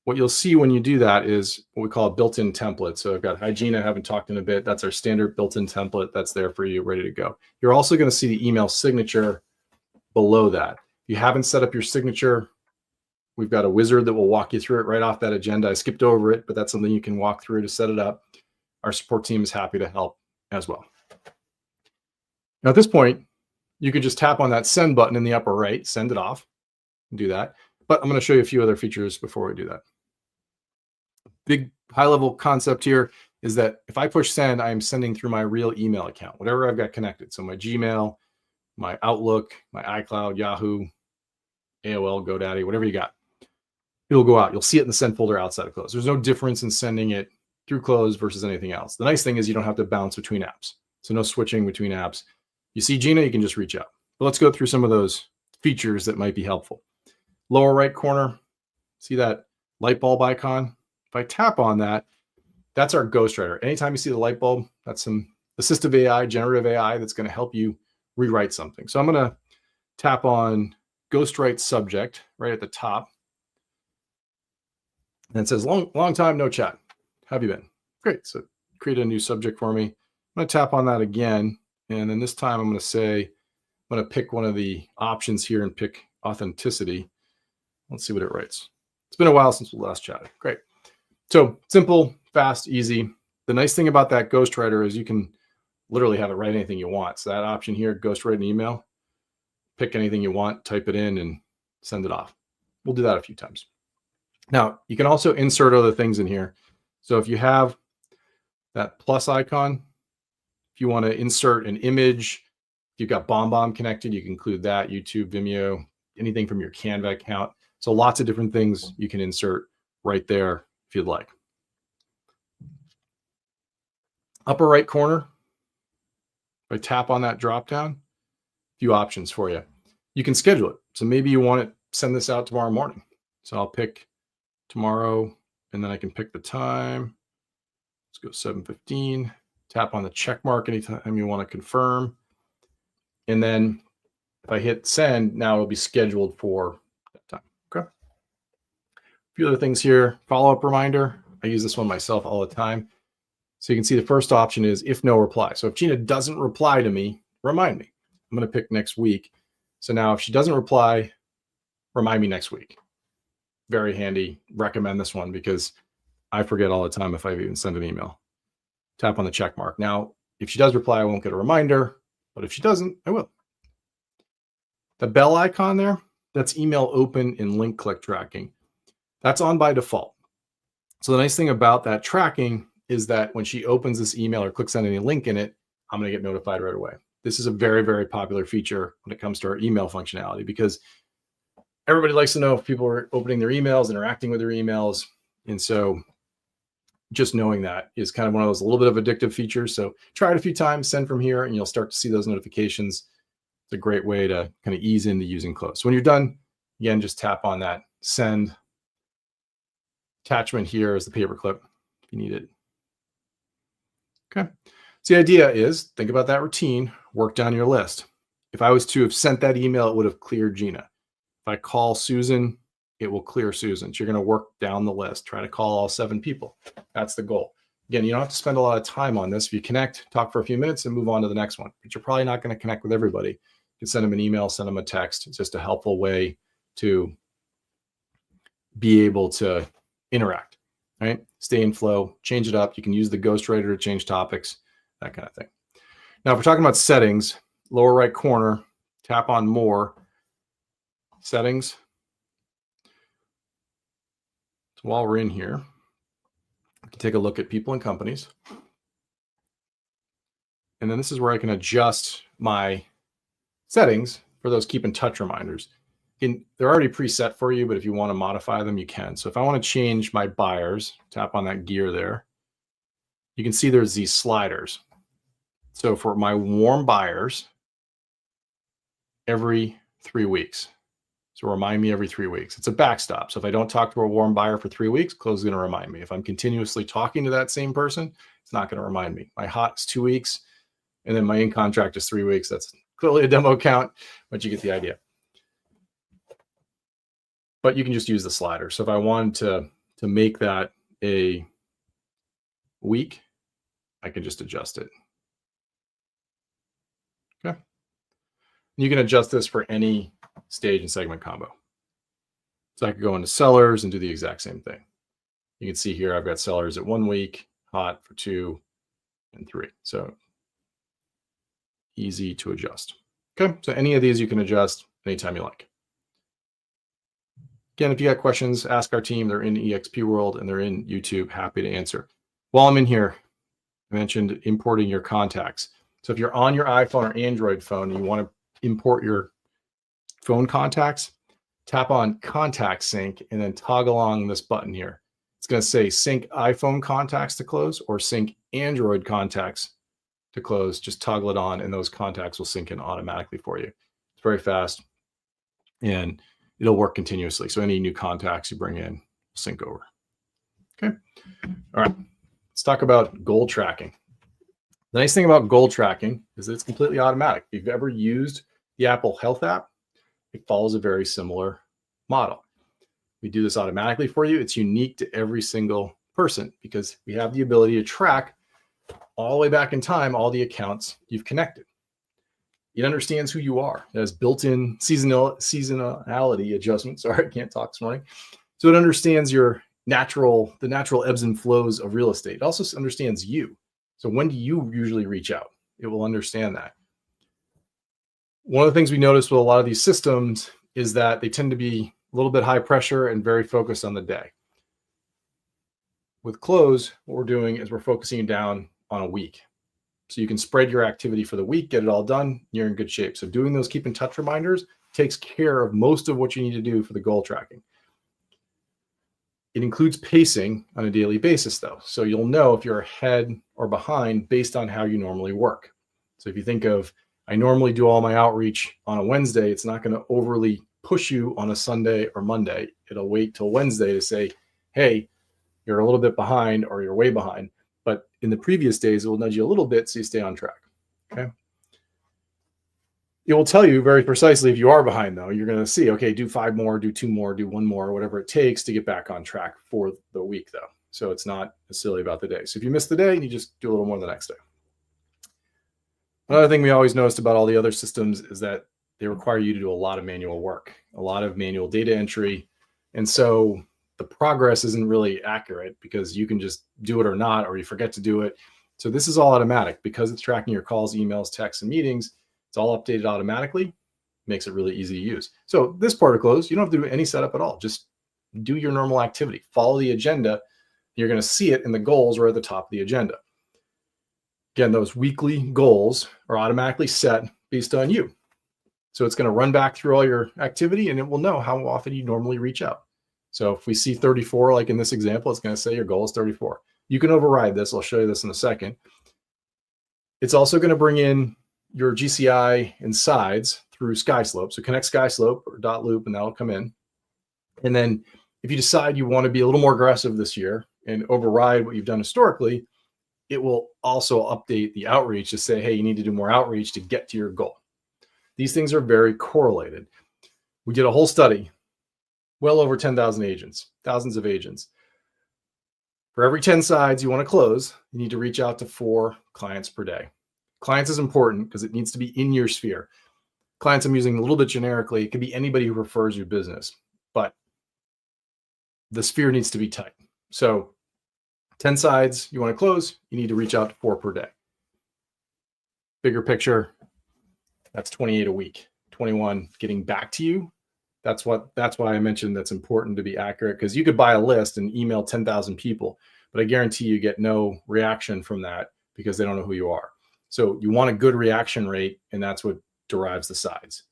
What you'll see when you do that is what we call a built-in template. So I've got, hi Gina, haven't talked in a bit. That's our standard built-in template that's there for you, ready to go. You're also going to see the email signature below that. If you haven't set up your signature, we've got a wizard that will walk you through it right off that agenda. I skipped over it, but that's something you can walk through to set it up. Our support team is happy to help as well. Now at this point, you can just tap on that send button in the upper right, send it off, and do that. But I'm going to show you a few other features before we do that. Big high-level concept here is that if I push send, I am sending through my real email account, whatever I've got connected. So my Gmail, my Outlook, my iCloud, Yahoo, AOL, GoDaddy, whatever you got. It'll go out. You'll see it in the send folder outside of Cloze. There's no difference in sending it through Cloze versus anything else. The nice thing is you don't have to bounce between apps. So no switching between apps. You see Gina, you can just reach out. But let's go through some of those features that might be helpful. Lower right corner, see that light bulb icon? If I tap on that, that's our ghostwriter. Anytime you see the light bulb, that's some assistive AI, generative AI that's going to help you rewrite something. So I'm going to tap on ghostwrite subject right at the top. And it says, long time no chat. How have you been? Great. So create a new subject for me. I'm going to tap on that again. And then this time I'm going to say, I'm going to pick one of the options here and pick authenticity. Let's see what it writes. It's been a while since we last chatted. Great. So simple, fast, easy. The nice thing about that ghostwriter is you can literally have it write anything you want. So that option here, ghostwrite an email, pick anything you want, type it in and send it off. We'll do that a few times. Now, you can also insert other things in here. So if you have that plus icon, if you want to insert an image, if you've got BombBomb connected, you can include that, YouTube, Vimeo, anything from your Canva account. So lots of different things you can insert right there if you'd like. Upper right corner, if I tap on that drop down, a few options for you. You can schedule it. So maybe you want to send this out tomorrow morning. So I'll pick tomorrow, and then I can pick the time. Let's go 7:15. Tap on the check mark anytime you want to confirm. And then if I hit send, now it'll be scheduled for that time. Okay. A few other things here. Follow-up reminder. I use this one myself all the time. So you can see the first option is if no reply. So if Gina doesn't reply to me, remind me. I'm going to pick next week. So now if she doesn't reply, remind me next week. Very handy. Recommend this one because I forget all the time if I've even sent an email. Tap on the check mark. Now, if she does reply, I won't get a reminder, but if she doesn't, I will. The bell icon there, that's email open and link click tracking. That's on by default. So the nice thing about that tracking is that when she opens this email or clicks on any link in it, I'm going to get notified right away. This is a very, very popular feature when it comes to our email functionality because everybody likes to know if people are opening their emails, interacting with their emails. And so just knowing that is kind of one of those a little bit of addictive features. So try it a few times, send from here, and you'll start to see those notifications. It's a great way to kind of ease into using Cloze. So when you're done, again, just tap on that send. Attachment here is the paperclip if you need it. Okay. So the idea is think about that routine, work down your list. If I was to have sent that email, it would have cleared Gina. If I call Susan, it will clear Susan's. You're going to work down the list, try to call all 7 people. That's the goal. Again, you don't have to spend a lot of time on this. If you connect, talk for a few minutes and move on to the next one, but you're probably not going to connect with everybody. You can send them an email, send them a text. It's just a helpful way to be able to interact, right? Stay in flow, change it up. You can use the ghostwriter to change topics, that kind of thing. Now, if we're talking about settings, lower right corner, tap on more settings. So while we're in here, I can take a look at people and companies. And then this is where I can adjust my settings for those keep in touch reminders. They're already preset for you, but if you want to modify them, you can. So if I want to change my buyers, tap on that gear there, you can see there's these sliders. So for my warm buyers, every 3 weeks. So remind me every 3 weeks. It's a backstop. So if I don't talk to a warm buyer for 3 weeks, Cloze is going to remind me. If I'm continuously talking to that same person, it's not going to remind me. My hot is 2 weeks, and then my in contract is 3 weeks. That's clearly a demo count, but you get the idea. But you can just use the slider. So if I wanted to make that a week, I can just adjust it. Okay. You can adjust this for any stage and segment combo. So I could go into sellers and do the exact same thing. You can see here, I've got sellers at 1 week, hot for 2 and 3. So easy to adjust. Okay. So any of these you can adjust anytime you like. Again, if you got questions, ask our team. They're in EXP World and they're in YouTube. Happy to answer. While I'm in here, I mentioned importing your contacts. So if you're on your iPhone or Android phone and you want to import your phone contacts, tap on Contact Sync and then toggle along this button here. It's going to say sync iPhone contacts to Cloze or sync Android contacts to Cloze. Just toggle it on and those contacts will sync in automatically for you. It's very fast and it'll work continuously. So any new contacts you bring in, sync over. Okay. All right. Let's talk about goal tracking. The nice thing about goal tracking is that it's completely automatic. If you've ever used the Apple Health app, it follows a very similar model. We do this automatically for you. It's unique to every single person because we have the ability to track all the way back in time, all the accounts you've connected. It understands who you are. It has built-in seasonality adjustments. Sorry, I can't talk this morning. So it understands the natural ebbs and flows of real estate. It also understands you. So when do you usually reach out? It will understand that. One of the things we noticed with a lot of these systems is that they tend to be a little bit high pressure and very focused on the day. With Cloze, what we're doing is we're focusing down on a week. So you can spread your activity for the week, get it all done, you're in good shape. So doing those keep in touch reminders takes care of most of what you need to do for the goal tracking. It includes pacing on a daily basis though. So you'll know if you're ahead or behind based on how you normally work. So if you think of, I normally do all my outreach on a Wednesday, it's not going to overly push you on a Sunday or Monday. It'll wait till Wednesday to say, hey, you're a little bit behind or you're way behind. But in the previous days, it will nudge you a little bit so you stay on track. Okay. It will tell you very precisely if you are behind, though. You're going to see, okay, do 5 more, do 2 more, do 1 more, whatever it takes to get back on track for the week, though. So it's not necessarily about the day. So if you miss the day, you just do a little more the next day. Another thing we always noticed about all the other systems is that they require you to do a lot of manual work, a lot of manual data entry. And so the progress isn't really accurate because you can just do it or not, or you forget to do it. So this is all automatic because it's tracking your calls, emails, texts, and meetings. It's all updated automatically, makes it really easy to use. So this part of Cloze, you don't have to do any setup at all. Just do your normal activity, follow the agenda. You're going to see it in the goals right at the top of the agenda. Again, those weekly goals are automatically set based on you. So it's going to run back through all your activity and it will know how often you normally reach out. So if we see 34, like in this example, it's going to say your goal is 34. You can override this. I'll show you this in a second. It's also going to bring in your GCI and sides through SkySlope. So connect SkySlope or dot loop and that'll come in. And then if you decide you want to be a little more aggressive this year and override what you've done historically, it will also update the outreach to say, hey, you need to do more outreach to get to your goal. These things are very correlated. We did a whole study well over 10,000 agents, thousands of agents. For every 10 sides you want to close, you need to reach out to 4 clients per day. Clients is important because it needs to be in your sphere. Clients I'm using a little bit generically. It could be anybody who refers your business, but the sphere needs to be tight. So 10 sides you want to close, you need to reach out to 4 per day. Bigger picture, that's 28 a week. 21 getting back to you. That's why I mentioned that's important to be accurate, because you could buy a list and email 10,000 people, but I guarantee you get no reaction from that because they don't know who you are. So you want a good reaction rate, and that's what derives the sides.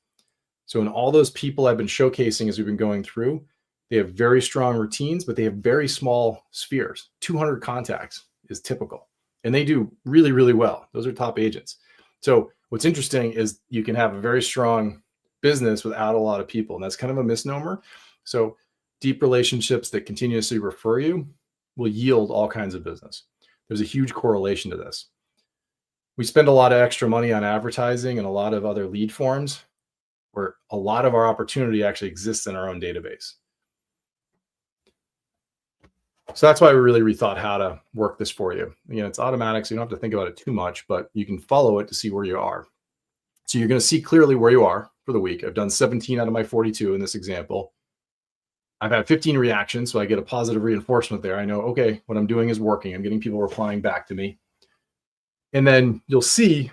So in all those people I've been showcasing as we've been going through, they have very strong routines, but they have very small spheres. 200 contacts is typical, and they do really, really well. Those are top agents. So what's interesting is you can have a very strong business without a lot of people, and that's kind of a misnomer. So deep relationships that continuously refer you will yield all kinds of business. There's a huge correlation to this. We spend a lot of extra money on advertising and a lot of other lead forms where a lot of our opportunity actually exists in our own database. So that's why we really rethought how to work this for you. Again, it's automatic, so you don't have to think about it too much, but you can follow it to see where you are. So you're going to see clearly where you are for the week. I've done 17 out of my 42 in this example. I've had 15 reactions, so I get a positive reinforcement there. I know, okay, what I'm doing is working. I'm getting people replying back to me. And then you'll see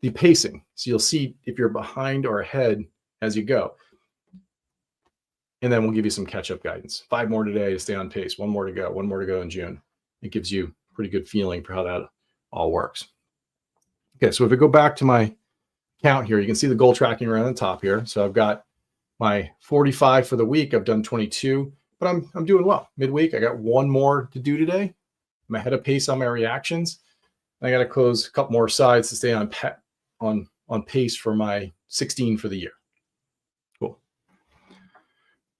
the pacing. So you'll see if you're behind or ahead as you go. And then we'll give you some catch-up guidance. 5 more today to stay on pace. 1 more to go. 1 more to go in June. It gives you a pretty good feeling for how that all works. Okay, so if we go back to my count here, you can see the goal tracking right on the top here. So I've got my 45 for the week. I've done 22, but I'm doing well. Midweek, I got 1 more to do today. I'm ahead of pace on my reactions. I got to close a couple more sides to stay on pace for my 16 for the year. Cool.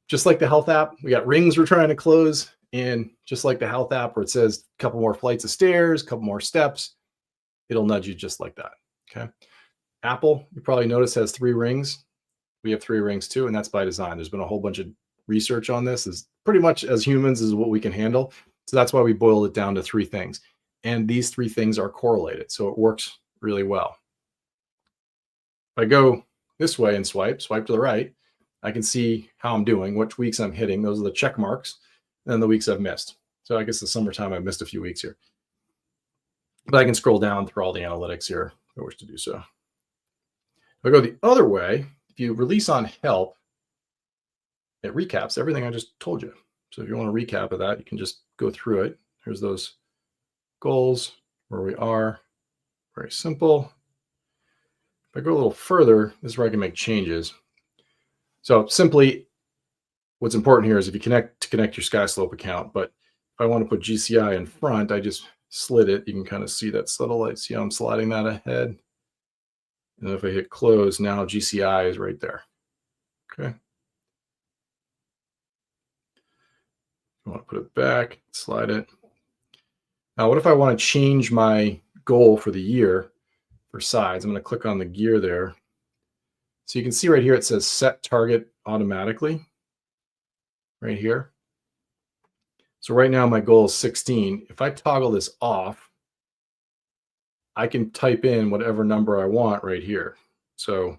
Just like the health app, we got rings we're trying to close, and just like the health app where it says a couple more flights of stairs, a couple more steps, it'll nudge you just like that. Okay. Apple, you probably noticed, has 3 rings. We have 3 rings too, and that's by design. There's been a whole bunch of research on this. Is pretty much as humans is what we can handle. So that's why we boiled it down to 3 things. And these 3 things are correlated, so it works really well. If I go this way and swipe to the right, I can see how I'm doing, which weeks I'm hitting. Those are the check marks, and then the weeks I've missed. So I guess the summertime I've missed a few weeks here. But I can scroll down through all the analytics here if I wish to do so. If I go the other way, if you release on help, it recaps everything I just told you. So if you want a recap of that, you can just go through it. Here's those goals, where we are. Very simple. If I go a little further, this is where I can make changes. So simply, what's important here is if you connect your SkySlope account, but if I want to put GCI in front, I just slid it. You can kind of see that satellite. See how I'm sliding that ahead? And if I hit close, now GCI is right there. Okay. I want to put it back, slide it. Now, what if I want to change my goal for the year for sides? I'm going to click on the gear there. So you can see right here, it says set target automatically right here. So right now my goal is 16. If I toggle this off, I can type in whatever number I want right here. So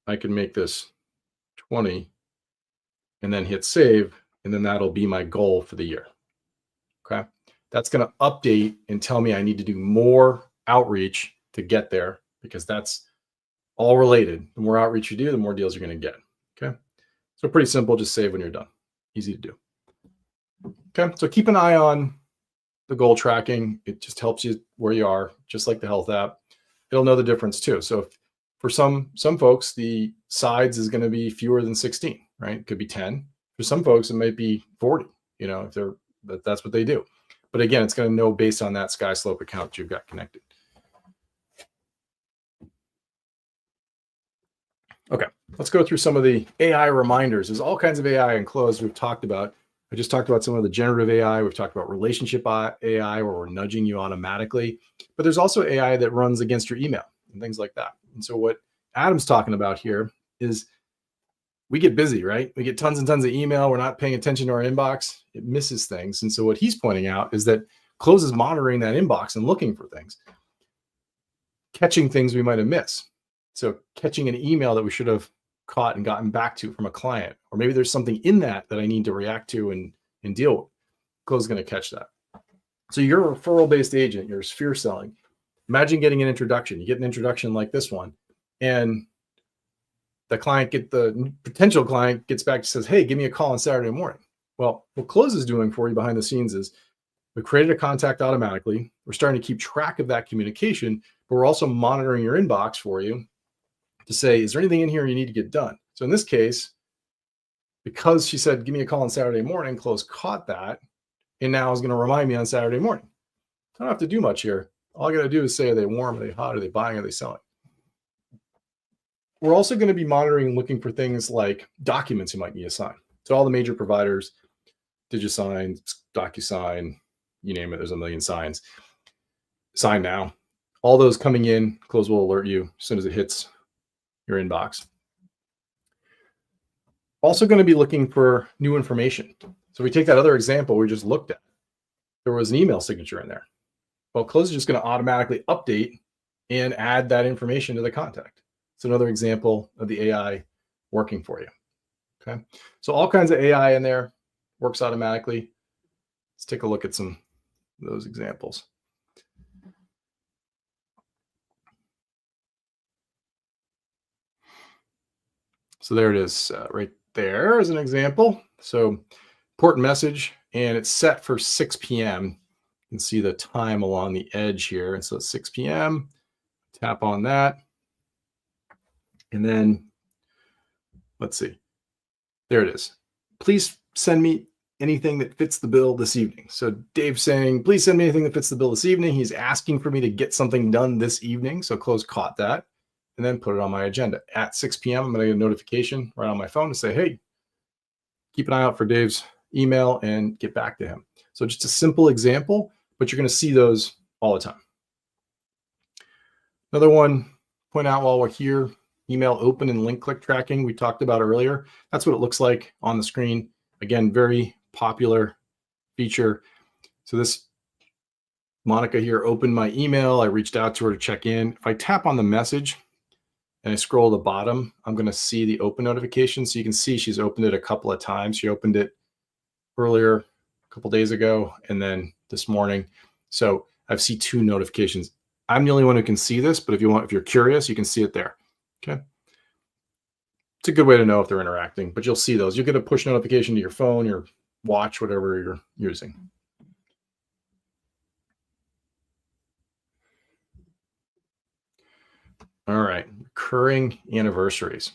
I can make this 20 and then hit save, and then that'll be my goal for the year. Okay. That's going to update and tell me I need to do more outreach to get there, because that's all related. The more outreach you do, the more deals you're going to get. Okay. So pretty simple. Just save when you're done. Easy to do. Okay. So keep an eye on the goal tracking. It just helps you where you are, just like the health app. It'll know the difference too. So if, for some folks, the sides is going to be fewer than 16, right? It could be 10. For some folks, it might be 40, if that's what they do. But again, it's going to know based on that SkySlope account that you've got connected. Okay, let's go through some of the AI reminders. There's all kinds of AI in Cloze we've talked about. I just talked about some of the generative AI. We've talked about relationship AI, where we're nudging you automatically. But there's also AI that runs against your email and things like that. And so what Adam's talking about here is we get busy, right? We get tons and tons of email. We're not paying attention to our inbox. It misses things. And so what he's pointing out is that Cloze is monitoring that inbox and looking for things, catching things we might have missed. So catching an email that we should have caught and gotten back to from a client, or maybe there's something in that I need to react to and deal with. Cloze is going to catch that. So you're a referral-based agent. You're sphere selling. Imagine getting an introduction. You get an introduction like this one, and the potential client gets back and says, hey, give me a call on Saturday morning. Well, what Cloze is doing for you behind the scenes is we created a contact automatically. We're starting to keep track of that communication, but we're also monitoring your inbox for you to say, is there anything in here you need to get done? So in this case, because she said, give me a call on Saturday morning, Cloze caught that, and now is going to remind me on Saturday morning. I don't have to do much here. All I got to do is say, are they warm? Are they hot? Are they buying? Are they selling? We're also going to be monitoring and looking for things like documents you might need to sign. So all the major providers, DigiSign, DocuSign, you name it, there's a million signs. Sign now. All those coming in, Cloze will alert you as soon as it hits your inbox. Also going to be looking for new information. So we take that other example we just looked at. There was an email signature in there. Well, Cloze is just going to automatically update and add that information to the contact. It's another example of the AI working for you. Okay. So all kinds of AI in there, works automatically. Let's take a look at some of those examples. So there it is, right there as an example. So important message, and it's set for 6 p.m. You can see the time along the edge here. And so it's 6 p.m. Tap on that. And then let's see. There it is. Please send me anything that fits the bill this evening. So Dave's saying, please send me anything that fits the bill this evening. He's asking for me to get something done this evening. So Cloze caught that and then put it on my agenda. At 6 p.m., I'm going to get a notification right on my phone to say, hey, keep an eye out for Dave's email and get back to him. So just a simple example, but you're going to see those all the time. Another one, point out while we're here, email open and link click tracking we talked about earlier. That's what it looks like on the screen. Again, very popular feature. So this Monica here opened my email. I reached out to her to check in. If I tap on the message and I scroll to the bottom, I'm going to see the open notification. So you can see she's opened it a couple of times. She opened it earlier, a couple days ago, and then this morning. So I see 2 notifications. I'm the only one who can see this, but if you're curious, you can see it there. Okay. It's a good way to know if they're interacting, but you'll see those. You'll get a push notification to your phone, your watch, whatever you're using. All right, recurring anniversaries.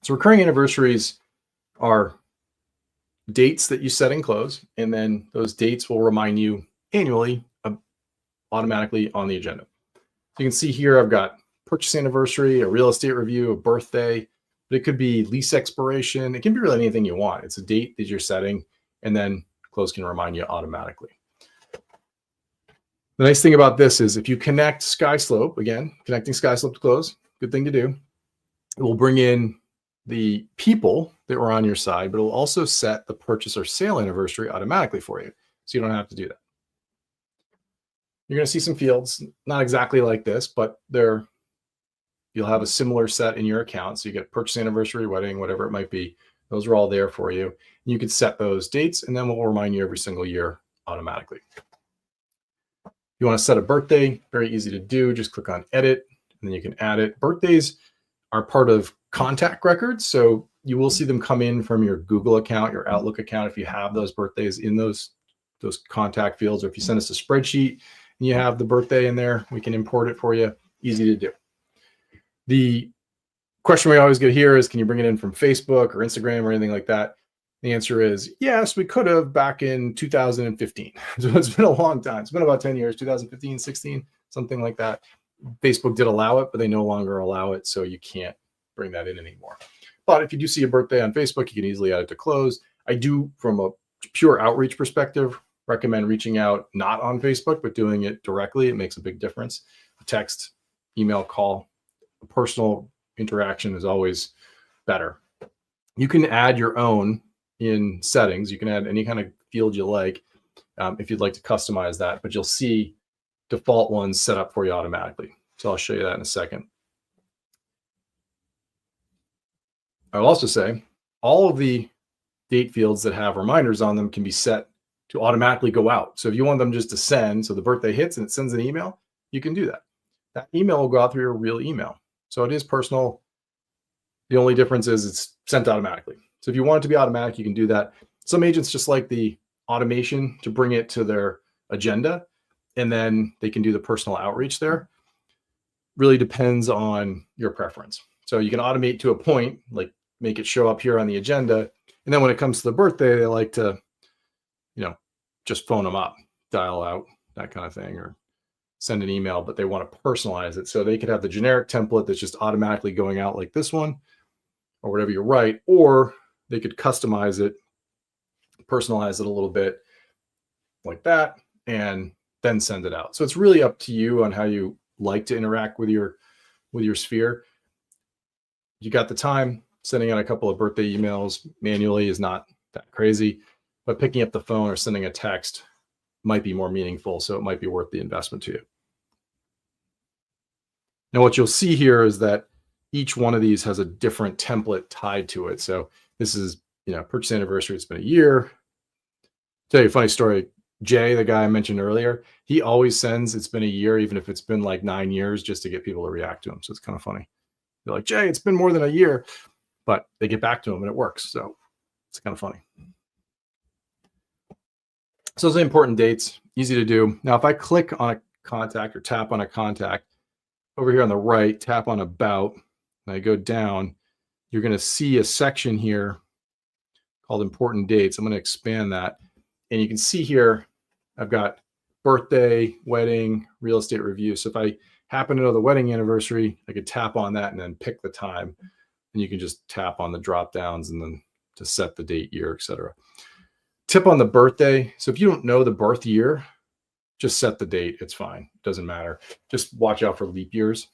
So recurring anniversaries are dates that you set in Cloze, and then those dates will remind you annually automatically on the agenda. So you can see here I've got purchase anniversary, a real estate review, a birthday, but it could be lease expiration. It can be really anything you want. It's a date that you're setting, and then Cloze can remind you automatically. The nice thing about this is if you connect SkySlope, again, connecting SkySlope to Cloze, good thing to do. It will bring in the people that were on your side, but it will also set the purchase or sale anniversary automatically for you. So you don't have to do that. You're going to see some fields, not exactly like this, but you'll have a similar set in your account. So you get purchase anniversary, wedding, whatever it might be. Those are all there for you. You can set those dates, and then we'll remind you every single year automatically. You want to set a birthday, very easy to do. Just click on edit, and then you can add it. Birthdays are part of contact records, so you will see them come in from your Google account, your Outlook account, if you have those birthdays in those contact fields, or if you send us a spreadsheet and you have the birthday in there, we can import it for you. Easy to do. The question we always get here is, can you bring it in from Facebook or Instagram or anything like that? The answer is yes, we could have back in 2015. So it's been a long time. It's been about 10 years, 2015, 16, something like that. Facebook did allow it, but they no longer allow it. So you can't bring that in anymore. But if you do see a birthday on Facebook, you can easily add it to Cloze. I do, from a pure outreach perspective, recommend reaching out not on Facebook, but doing it directly. It makes a big difference. A text, email, call, a personal interaction is always better. You can add your own in settings. You can add any kind of field you like if you'd like to customize that, but you'll see default ones set up for you automatically. So I'll show you that in a second. I'll also say all of the date fields that have reminders on them can be set to automatically go out. So if you want them just to send, so the birthday hits and it sends an email, you can do that. That email will go out through your real email. So it is personal. The only difference is it's sent automatically. So if you want it to be automatic, you can do that. Some agents just like the automation to bring it to their agenda, and then they can do the personal outreach there. Really depends on your preference. So you can automate to a point, like make it show up here on the agenda. And then when it comes to the birthday, they like to, just phone them up, dial out, that kind of thing, or send an email, but they want to personalize it. So they could have the generic template that's just automatically going out like this one, or whatever you write, or they could customize it, personalize it a little bit like that, and then send it out. So it's really up to you on how you like to interact with your sphere. You got the time. Sending out a couple of birthday emails manually is not that crazy, but picking up the phone or sending a text might be more meaningful. So it might be worth the investment to you. Now, what you'll see here is that each one of these has a different template tied to it. So this is, purchase anniversary. It's been a year. Tell you a funny story. Jay, the guy I mentioned earlier, he always sends it's been a year, even if it's been like 9 years, just to get people to react to him. So it's kind of funny. They're like, Jay, it's been more than a year, but they get back to him and it works. So it's kind of funny. So those are important dates, easy to do. Now, if I click on a contact or tap on a contact over here on the right, tap on about, and I go down, you're going to see a section here called important dates. I'm going to expand that. And you can see here, I've got birthday, wedding, real estate review. So if I happen to know the wedding anniversary, I could tap on that and then pick the time. And you can just tap on the drop downs and then to set the date, year, etc. Tip on the birthday. So if you don't know the birth year, just set the date. It's fine. It doesn't matter. Just watch out for leap years.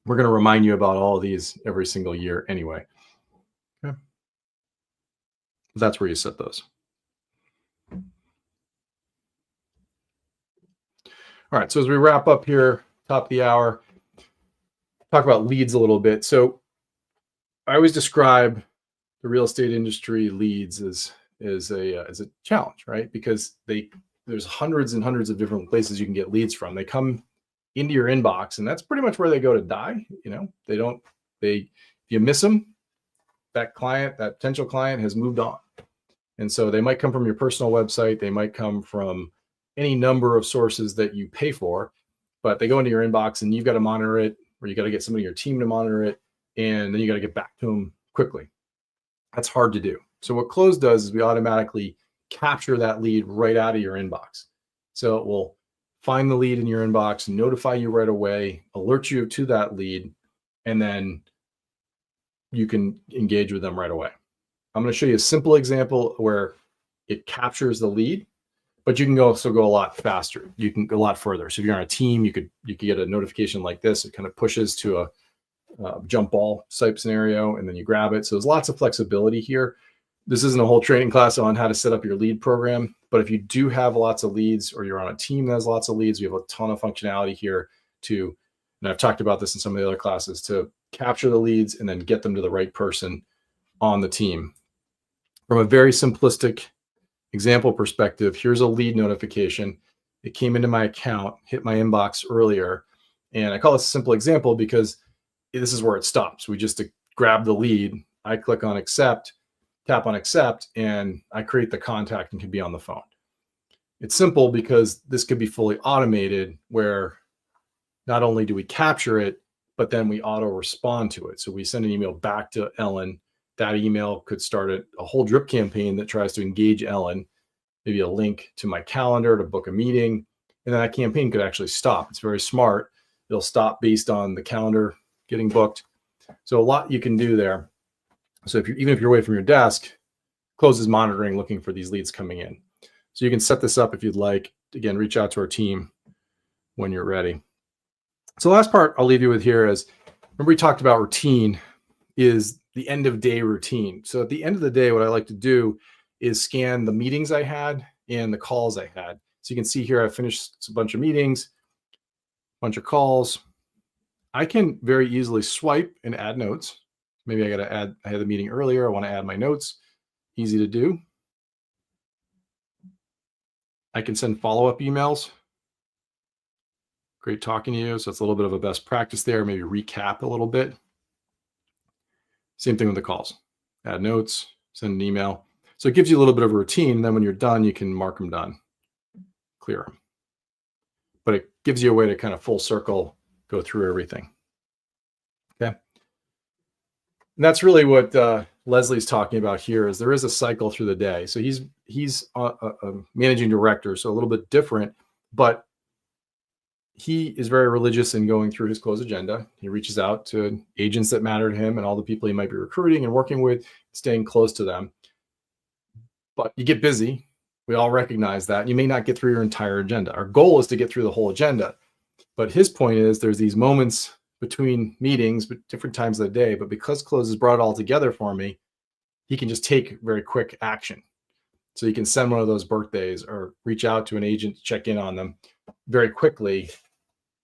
We're going to remind you about all of these every single year anyway. Okay. That's where you set those. All right. So as we wrap up here, top of the hour, talk about leads a little bit. So I always describe the real estate industry leads as a challenge, right? Because there's hundreds and hundreds of different places you can get leads from. They come into your inbox, and that's pretty much where they go to die. If you miss them, that potential client has moved on. And so they might come from your personal website. They might come from any number of sources that you pay for, but they go into your inbox and you've got to monitor it, or you got to get somebody in your team to monitor it. And then you got to get back to them quickly. That's hard to do. So what Cloze does is we automatically capture that lead right out of your inbox. So it will find the lead in your inbox, notify you right away, alert you to that lead, and then you can engage with them right away. I'm going to show you a simple example where it captures the lead, but you can also go a lot faster. You can go a lot further. So if you're on a team, you could get a notification like this. It kind of pushes to a jump ball type scenario, and then you grab it. So there's lots of flexibility here. This isn't a whole training class on how to set up your lead program, but if you do have lots of leads, or you're on a team that has lots of leads, we have a ton of functionality here and I've talked about this in some of the other classes, to capture the leads and then get them to the right person on the team. From a very simplistic example perspective, here's a lead notification. It came into my account, hit my inbox earlier, and I call this a simple example because this is where it stops. We just grab the lead. I click on accept, tap on accept, and I create the contact and can be on the phone. It's simple because this could be fully automated, where not only do we capture it, but then we auto respond to it. So we send an email back to Ellen. That email could start a whole drip campaign that tries to engage Ellen, maybe a link to my calendar to book a meeting. And then that campaign could actually stop. It's very smart. It'll stop based on the calendar getting booked. So a lot you can do there. So even if you're away from your desk, Cloze is monitoring, looking for these leads coming in. So you can set this up if you'd like. Again, reach out to our team when you're ready. So the last part I'll leave you with here is, remember we talked about routine, is the end of day routine. So at the end of the day, what I like to do is scan the meetings I had and the calls I had. So you can see here, I finished a bunch of meetings, a bunch of calls. I can very easily swipe and add notes. Maybe I had the meeting earlier. I want to add my notes. Easy to do. I can send follow-up emails. Great talking to you. So it's a little bit of a best practice there. Maybe recap a little bit. Same thing with the calls. Add notes, send an email. So it gives you a little bit of a routine. Then when you're done, you can mark them done, clear them. But it gives you a way to kind of full circle, go through everything. Okay. And that's really what Leslie's talking about here is there is a cycle through the day. So he's a managing director, so a little bit different, but he is very religious in going through his Cloze agenda. He reaches out to agents that matter to him and all the people he might be recruiting and working with, staying close to them. But you get busy. We all recognize that. You may not get through your entire agenda. Our goal is to get through the whole agenda. But his point is there's these moments between meetings, but different times of the day. But because Cloze has brought it all together for me, he can just take very quick action. So you can send one of those birthdays or reach out to an agent to check in on them very quickly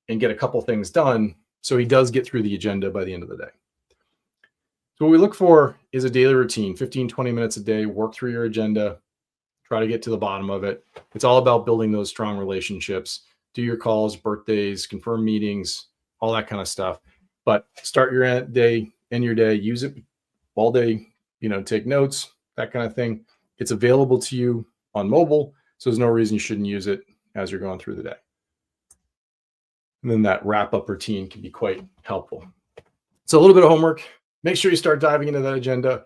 and get a couple things done. So he does get through the agenda by the end of the day. So what we look for is a daily routine, 15, 20 minutes a day, work through your agenda, try to get to the bottom of it. It's all about building those strong relationships, do your calls, birthdays, confirm meetings, all that kind of stuff. But start your day, end your day, use it all day, take notes, that kind of thing. It's available to you on mobile. So there's no reason you shouldn't use it as you're going through the day. And then that wrap-up routine can be quite helpful. So a little bit of homework. Make sure you start diving into that agenda.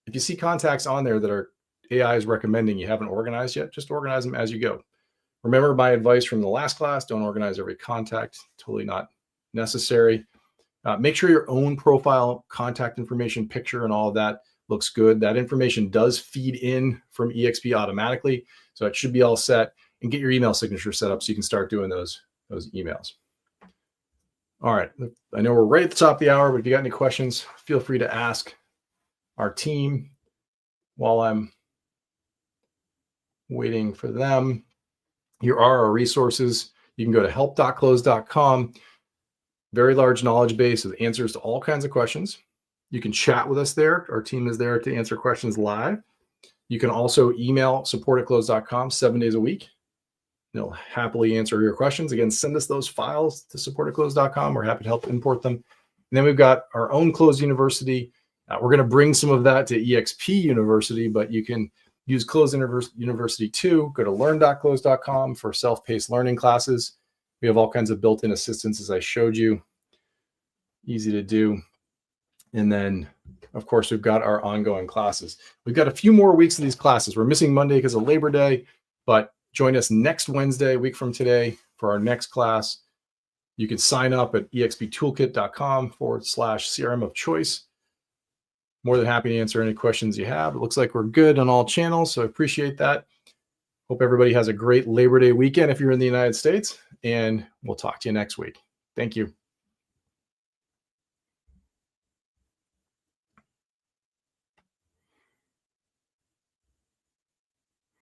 If you see contacts on there that are AI is recommending you haven't organized yet, just organize them as you go. Remember my advice from the last class, don't organize every contact, totally not necessary. Make sure your own profile, contact information, picture, and all of that looks good. That information does feed in from EXP automatically, so it should be all set. And get your email signature set up so you can start doing those emails. All right, I know we're right at the top of the hour, but if you got any questions, feel free to ask our team while I'm waiting for them. Here are our resources. You can go to help.cloze.com. Very large knowledge base with answers to all kinds of questions. You can chat with us there. Our team is there to answer questions live. You can also email support@cloze.com 7 days a week. They'll happily answer your questions. Again, send us those files to support@cloze.com. We're happy to help import them. And then we've got our own Cloze University. We're going to bring some of that to EXP University, but you can use Cloze University too. Go to learn.cloze.com for self-paced learning classes. We have all kinds of built-in assistance, as I showed you. Easy to do. And then, of course, we've got our ongoing classes. We've got a few more weeks of these classes. We're missing Monday because of Labor Day, but join us next Wednesday, a week from today, for our next class. You can sign up at exptoolkit.com/CRM of choice. More than happy to answer any questions you have. It looks like we're good on all channels, so I appreciate that. Hope everybody has a great Labor Day weekend if you're in the United States, and we'll talk to you next week. Thank you.